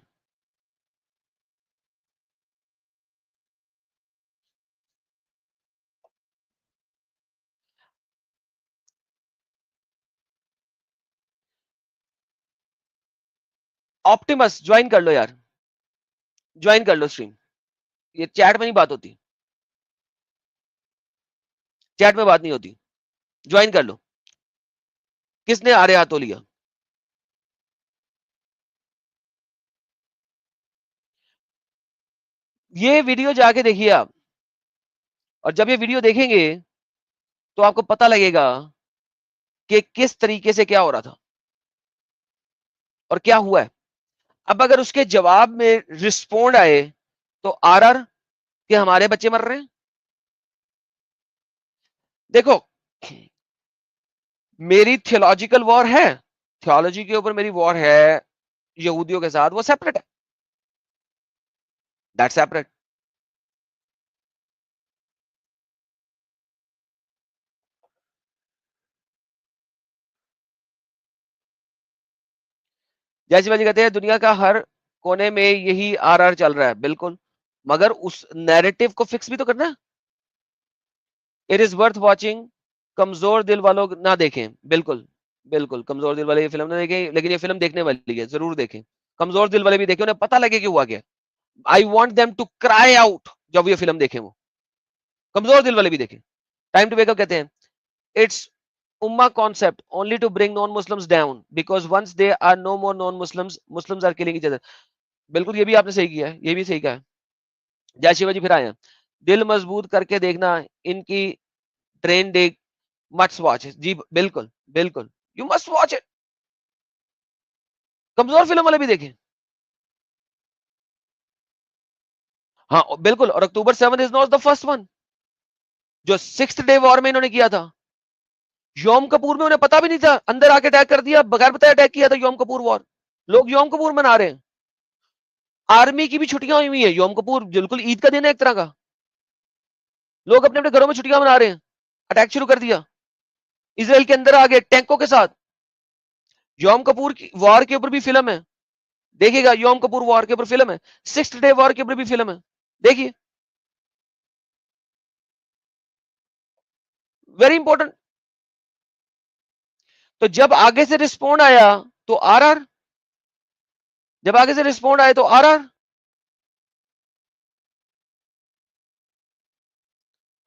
Optimus join कर लो यार, ज्वाइन कर लो स्ट्रीम, ये चैट में नहीं बात होती। चैट में बात नहीं होती, ज्वाइन कर लो। किसने आरे हाथों लिया? ये वीडियो जाके देखिए आप, और जब ये वीडियो देखेंगे तो आपको पता लगेगा कि किस तरीके से क्या हो रहा था और क्या हुआ है। अब अगर उसके जवाब में रिस्पोंड आए तो आरआर कि हमारे बच्चे मर रहे हैं। देखो, मेरी थियोलॉजिकल वॉर है, थियोलॉजी के ऊपर मेरी वॉर है यहूदियों के साथ, वो सेपरेट है, दैट सेपरेट। जैसी बाजी कहते हैं दुनिया का हर कोने में यही आरआर चल रहा है, बिल्कुल, मगर उस नैरेटिव को फिक्स भी तो करना है। इट इज वर्थ वॉचिंग, कमजोर दिल वालों ना देखें, बिल्कुल बिल्कुल, कमजोर दिल वाले ये फिल्म ना देखें, लेकिन ये फिल्म देखने वाली है, जरूर देखें। कमजोर दिल वाले भी देखें, उन्हें पता लगे कि हुआ क्या। I want them to cry out जब ये फिल्म देखें, वो कमजोर दिल वाले भी देखें। टाइम टू वेकअप कहते हैं it's Umma concept only to bring non-Muslims down because once they are no more non-Muslims, Muslims are killing each other। बिल्कुल, ये भी आपने सही किया है, ये भी सही कहा है। जय शिवाजी फिर आए हैं। दिल मजबूत करके देखना इनकी ट्रेन डे, मस्ट वॉच। जी बिल्कुल बिल्कुल, यू मस्ट वॉच इट। कमजोर फिल्म वाले भी देखें। हाँ बिल्कुल, और अक्टूबर 7 is not the first one जो 6th डे वॉर में इन्होंने किया था। योम कपूर में उन्हें पता भी नहीं था, अंदर आके अटैक कर दिया, बगैर बताए अटैक किया था योम कपूर वॉर। लोग योम कपूर मना रहे हैं, आर्मी की भी छुट्टियां हुई है, योम कपूर बिल्कुल ईद का दिन है एक तरह का। लोग अपने अपने घरों में छुट्टियां मना रहे हैं, अटैक शुरू कर दिया, इसराइल के अंदर आ गए टैंकों के साथ। योम कपूर की वॉर के ऊपर भी फिल्म है, देखिएगा, योम कपूर वॉर के ऊपर फिल्म है, 6th डे वॉर के ऊपर भी फिल्म है, देखिए, वेरी इंपॉर्टेंट। तो जब आगे से रिस्पॉन्ड आया तो आरआर, जब आगे से रिस्पॉन्ड आए तो आरआर।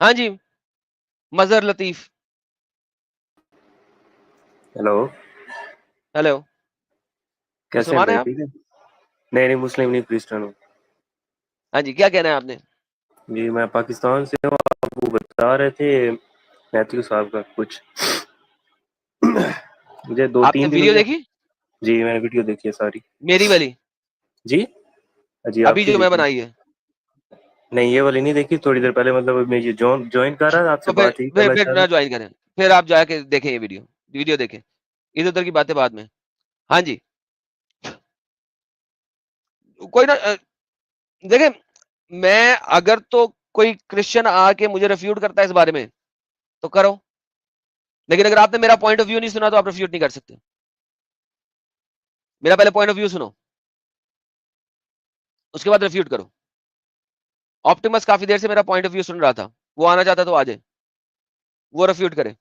हाँ जी, मजहर लतीफ, हेलो, हेलो, कैसे हैं मुसलमान है भाई? आप? ठीक है। नहीं नहीं, मुस्लिम नहीं, क्रिश्चियन हूँ। हाँ जी, क्या कहना है आपने? जी मैं पाकिस्तान से हूँ। आप वो बता रहे थे मैथ्यू साहब का कुछ मुझे दो आपने तीन दिनों वीडियो से। देखी जी मैंने वीडियो देखी है सारी। मेरी वाली, जी जी, अभी आपकी जो मैं देखी? बनाई है? नहीं, ये वाली नहीं देखी, थोड़ी देर पहले, मतलब मैं ये ज्वाइन कर रहा था, आपसे तो फिर बात यही फिर करना फिर चाह रहा ना ज्वाइन करें, फिर आप जाके देखें ये वीडियो, वीडियो देखें, इधर उधर की बातें बाद में। हाँ जी, कोई ना, देखें, मैं अगर तो कोई क्रिश्चियन आके मुझे रिफ्यूट करता है इस बारे में तो करो, लेकिन अगर आपने मेरा पॉइंट ऑफ व्यू नहीं सुना तो आप रिफ्यूट नहीं कर सकते। मेरा पहले पॉइंट ऑफ व्यू सुनो, उसके बाद रिफ्यूट करो। ऑप्टिमस काफी देर से मेरा पॉइंट ऑफ व्यू सुन रहा था, वो आना चाहता तो आ जाए, वो रिफ्यूट करे।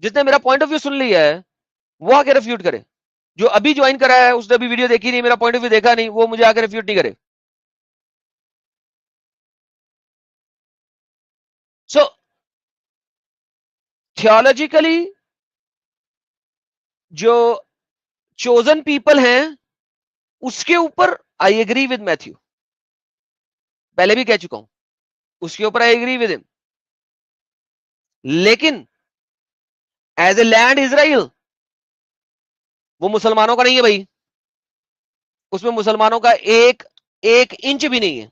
जिसने मेरा पॉइंट ऑफ व्यू सुन लिया है वो आके रिफ्यूट करे। जो अभी ज्वाइन करा है उसने अभी वीडियो देखी नहीं, मेरा पॉइंट ऑफ व्यू देखा नहीं, वो मुझे आके रिफ्यूट नहीं करे। सो थियोलॉजिकली जो चोजन पीपल हैं उसके ऊपर आई एग्री विद मैथ्यू, पहले भी कह चुका हूं, उसके ऊपर आई एग्री विद हिम। लेकिन एज ए लैंड इजराइल वो मुसलमानों का नहीं है भाई, उसमें मुसलमानों का एक एक इंच भी नहीं है।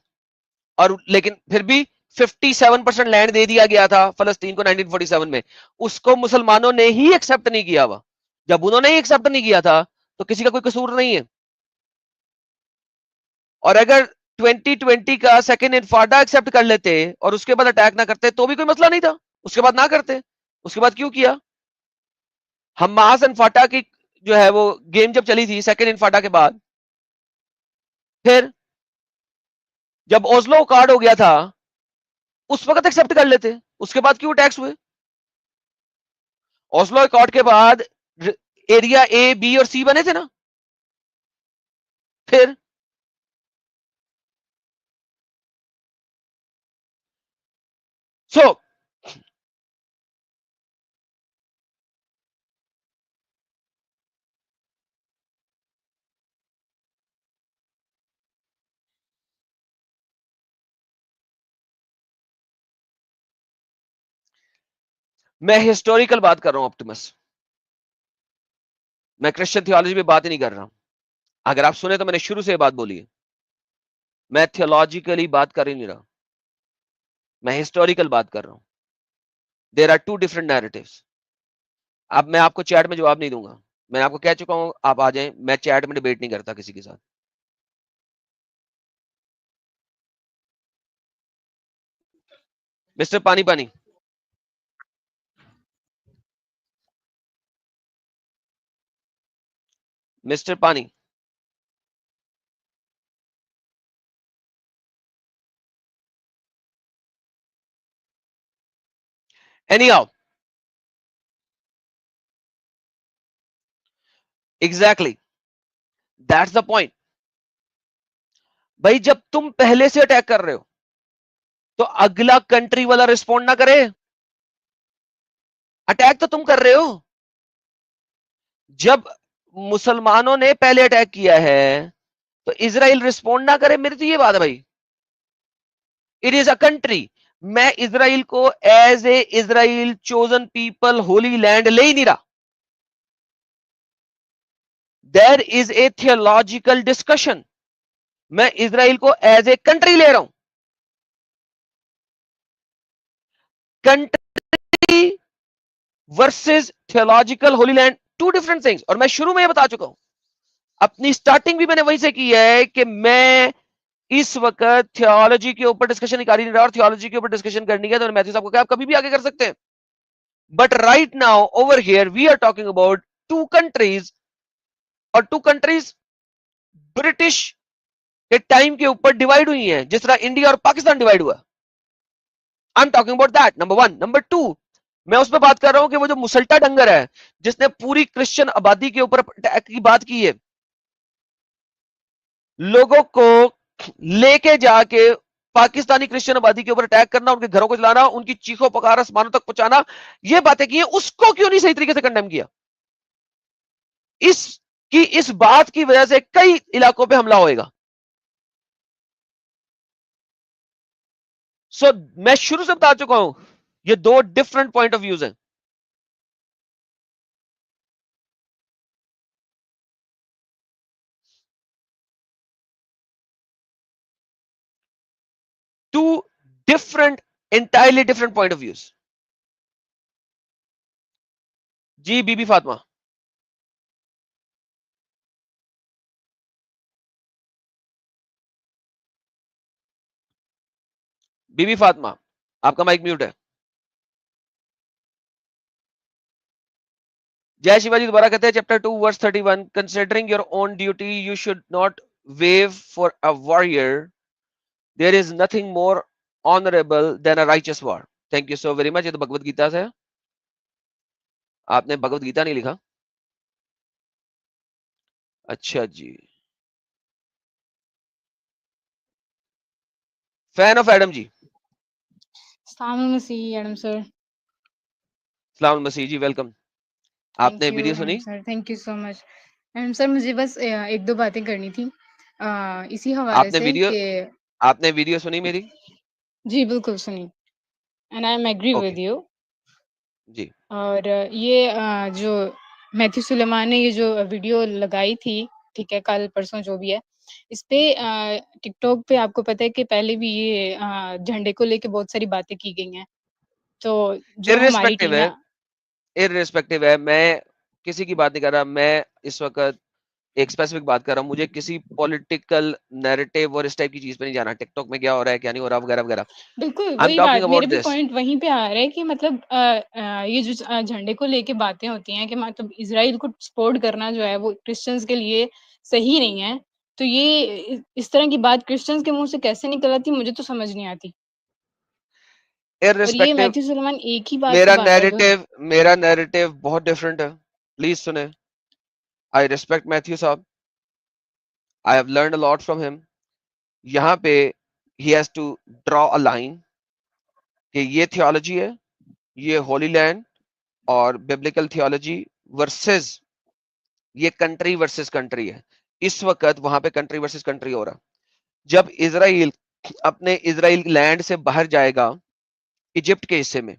और लेकिन फिर भी 57% लैंड दे दिया गया था फलस्तीन को 1947 में, उसको मुसलमानों ने ही एक्सेप्ट नहीं किया हुआ। जब उन्होंने ही एक्सेप्ट नहीं किया था तो किसी का कोई कसूर नहीं है। और अगर 2020 का सेकेंड इन्फाडा एक्सेप्ट कर लेते और उसके बाद अटैक ना करते तो भी कोई मसला नहीं था, उसके बाद ना करते, उसके बाद क्यों किया? हमास इन्फाटा की जो है वो गेम जब चली थी सेकेंड इन्फाटा के बाद, फिर जब ओस्लो कार्ड हो गया था उस वक्त एक्सेप्ट कर लेते, उसके बाद क्यों अटैक्स हुए? ओस्लो अकॉर्ड के बाद एरिया ए बी और सी बने थे ना। फिर सो मैं हिस्टोरिकल बात कर रहा हूं ऑप्टिमस, मैं क्रिश्चियन थियोलॉजी पे बात ही नहीं कर रहा। अगर आप सुने तो मैंने शुरू से बात बोली है, मैं थियोलॉजिकली बात कर ही नहीं रहा, मैं हिस्टोरिकल बात कर रहा हूं। There are two different narratives. अब मैं आपको चैट में जवाब नहीं दूंगा, मैं आपको कह चुका हूं आप आ जाएं, मैं चैट में डिबेट नहीं करता किसी के साथ। मिस्टर पानी पानी, मिस्टर पानी, anyhow, exactly that's the point. भाई जब तुम पहले से अटैक कर रहे हो तो अगला कंट्री वाला रिस्पॉन्ड ना करे, अटैक तो तुम कर रहे हो। जब मुसलमानों ने पहले अटैक किया है तो इजराइल रिस्पॉन्ड ना करे, मेरी तो ये बात है भाई। इट इज अ कंट्री, मैं इजराइल को as a Israel chosen people holy land ले ही नहीं रहा। There is a theological discussion, मैं इजराइल को एज ए कंट्री ले रहा हूं। Country versus theological holy land, two different things. और मैं शुरू में ये बता चुका हूं, अपनी स्टार्टिंग भी मैंने वहीं से की है कि मैं इस वक्त थियोलॉजी के ऊपर डिस्कशन कर ही नहीं रहा, और थियोलॉजी के ऊपर डिस्कशन करनी है तो मैथ्यू साहब को क्या आप कभी भी आगे कर सकते हैं। But right now over here we are talking about two countries, और टू कंट्रीज ब्रिटिश के टाइम के ऊपर डिवाइड हुई हैं, जिस तरह इंडिया और पाकिस्तान डिवाइड हुआ। I am talking about that, number one. Number two, मैं उस पर बात कर रहा हूं कि वो जो मुसल्टा डंगर है जिसने पूरी क्रिश्चियन आबादी के ऊपर अटैक की बात की है, लोगों को लेके जाके पाकिस्तानी क्रिश्चियन आबादी के ऊपर अटैक करना, उनके घरों को जलाना, उनकी चीखों पुकार आसमानों तक पहुंचाना, ये बातें की है, उसको क्यों नहीं सही तरीके से कंडेम किया? इस बात की वजह से कई इलाकों पे हमला होएगा। मैं शुरू से बता चुका हूं, ये दो डिफरेंट पॉइंट ऑफ व्यूज हैं। Two different, entirely different point of views। जी बीबी फातिमा, बीबी फातिमा आपका माइक म्यूट है। जय शिवाजी दोबारा कहते हैं chapter 2 verse 31, considering your own duty you should not wave for a warrior, there is nothing more honourable than a righteous war. Thank you so very much. ये तो भगवत गीता से है, आपने भगवत गीता नहीं लिखा। अच्छा जी, फैन ऑफ एडम जी, सलाम मसीह एडम सर। सलाम मसीह जी, वेलकम। आपने थैंक यू वीडियो एडम सुनी? Sir, thank you so much. Adam sir मुझे बस एक दो बातें करनी थी इसी हवाले आपने से वीडियो कि आपने वीडियो सुनी मेरी? जी बिल्कुल सुनी, and I am agree okay with you. जी, और ये जो मैथ्यू सुलेमान ने ये जो वीडियो लगाई थी, ठीक है, कल परसों जो भी है, इस पे टिकटॉक पे आपको पता है कि पहले भी ये झंडे को लेके बहुत सारी बातें की गई हैं। तो जो हमारी इररिस्पेक्टिव टीम है, है, इररिस्पेक्टिव है, मैं किसी की बात नहीं कर रहा, मैं इस वक्त एक स्पेसिफिक बात कर रहा हूं। मुझे किसी पॉलिटिकल नैरेटिव और इस टाइप की चीज पे नहीं जाना, टिकटॉक में क्या हो रहा है क्या नहीं हो रहा वगैरह वगैरह। बिल्कुल आई एम वही टॉकिंग बात, अबाउट मेरे भी दिस। पॉइंट वहीं पे आ रहा है कि मतलब ये जो झंडे को लेके बातें होती हैं कि मतलब इज़राइल को सपोर्ट करना जो है वो क्रिश्चियंस के लिए सही नहीं है। तो ये इस तरह की बात क्रिश्चियंस के मुँह से कैसे निकल आती मुझे तो समझ नहीं आती। और ये इररिस्पेक्टिव, मैथ्यू सुलेमान एक ही बात पे बात कर रहे हो। मेरा नैरेटिव बहुत डिफरेंट है, प्लीज सुने। आई रिस्पेक्ट मैथ्यू साहब, I have learned a lot from him. यहाँ पे ही has to draw a line कि ये थियोलॉजी है, ये होली लैंड और बिब्लिकल थियोलॉजी वर्सेस ये कंट्री वर्सेस कंट्री है। इस वक्त वहां पे कंट्री वर्सेस कंट्री हो रहा। जब इजराइल अपने इजराइल लैंड से बाहर जाएगा इजिप्ट के हिस्से में,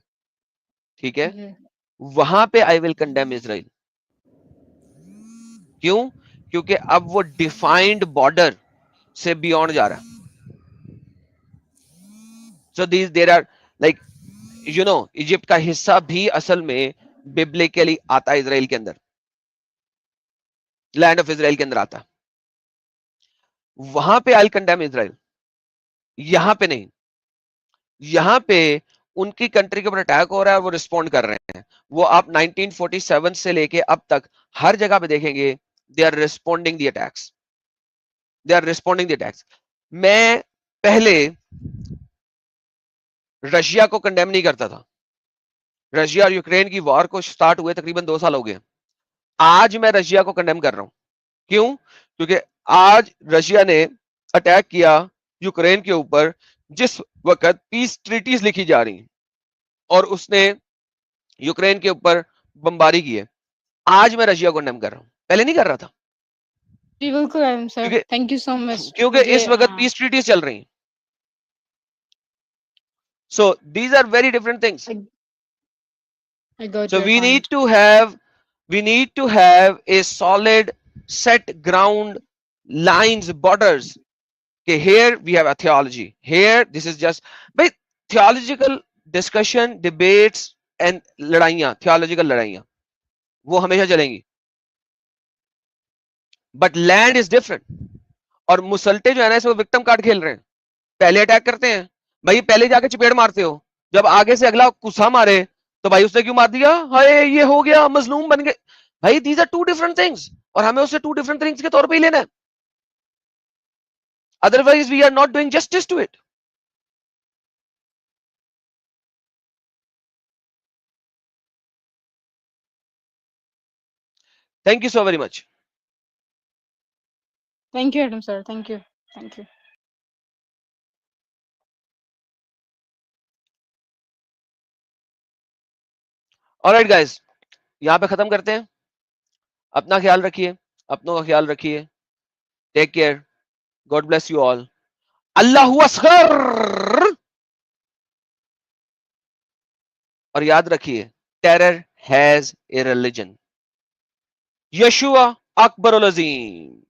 ठीक है, जी। वहां पे आई विल कंडेम इजराइल। क्यों? क्योंकि अब वो डिफाइंड बॉर्डर से बियॉन्ड जा रहा है। So these there are like Egypt का हिस्सा भी असल में बिब्लिकली आता है इजराइल के अंदर, लैंड ऑफ इजराइल के अंदर आता। वहां पे आई कंडेम इजराइल, यहां पे नहीं। यहां पे उनकी कंट्री के ऊपर अटैक हो रहा है, वो रिस्पॉन्ड कर रहे हैं। वो आप 1947 से लेके अब तक हर जगह पे देखेंगे, they are responding the attacks, they are responding the attacks. मैं पहले रशिया को कंडेम नहीं करता था। रशिया और यूक्रेन की वॉर को स्टार्ट हुए तकरीबन 2 साल हो गए। आज मैं रशिया को कंडेम कर रहा हूं। क्यों? क्योंकि आज रशिया ने अटैक किया यूक्रेन के ऊपर जिस वक्त पीस ट्रीटीज लिखी जा रही और उसने यूक्रेन के ऊपर बमबारी की है। आज मैं रशिया को कंडेम कर रहा हूं, पहले नहीं कर रहा था। जी बिल्कुल आलम सर, क्योंकि थैंक यू सो मच। क्योंकि मुझे इस वक्त पीस ट्रीटीज चल रही हैं। So these are very different things. I got So your we point. need to have a solid set ground lines, borders. Okay, here we have a theology. Here this is just by theological discussion, debates and लड़ाइयां, theological लड़ाइयां वो हमेशा चलेंगी। But land is different. और मुसल्टे जो है ना इसमें विक्टिम कार्ड खेल रहे हैं। पहले अटैक करते हैं, भाई पहले जाके चपेड़ मारते हो, जब आगे से अगला गुस्सा मारे तो भाई उसने क्यों मार दिया, हाय ये हो गया, मजलूम बन गए। भाई these are two different things और हमें उसे टू डिफरेंट थिंग्स के तौर पे ही लेना है, otherwise we are not doing justice to it. Thank you so very much. Thank you Adam sir, thank you, thank you. Alright guys, यहां पे खत्म करते हैं। अपना ख्याल रखिए, अपनों का ख्याल रखिए। Take care, God bless you all. अल्लाहू अस्कर। और याद रखिए, टेरर हैज ए रिलीजन। यशुआ अकबरुल अजीम।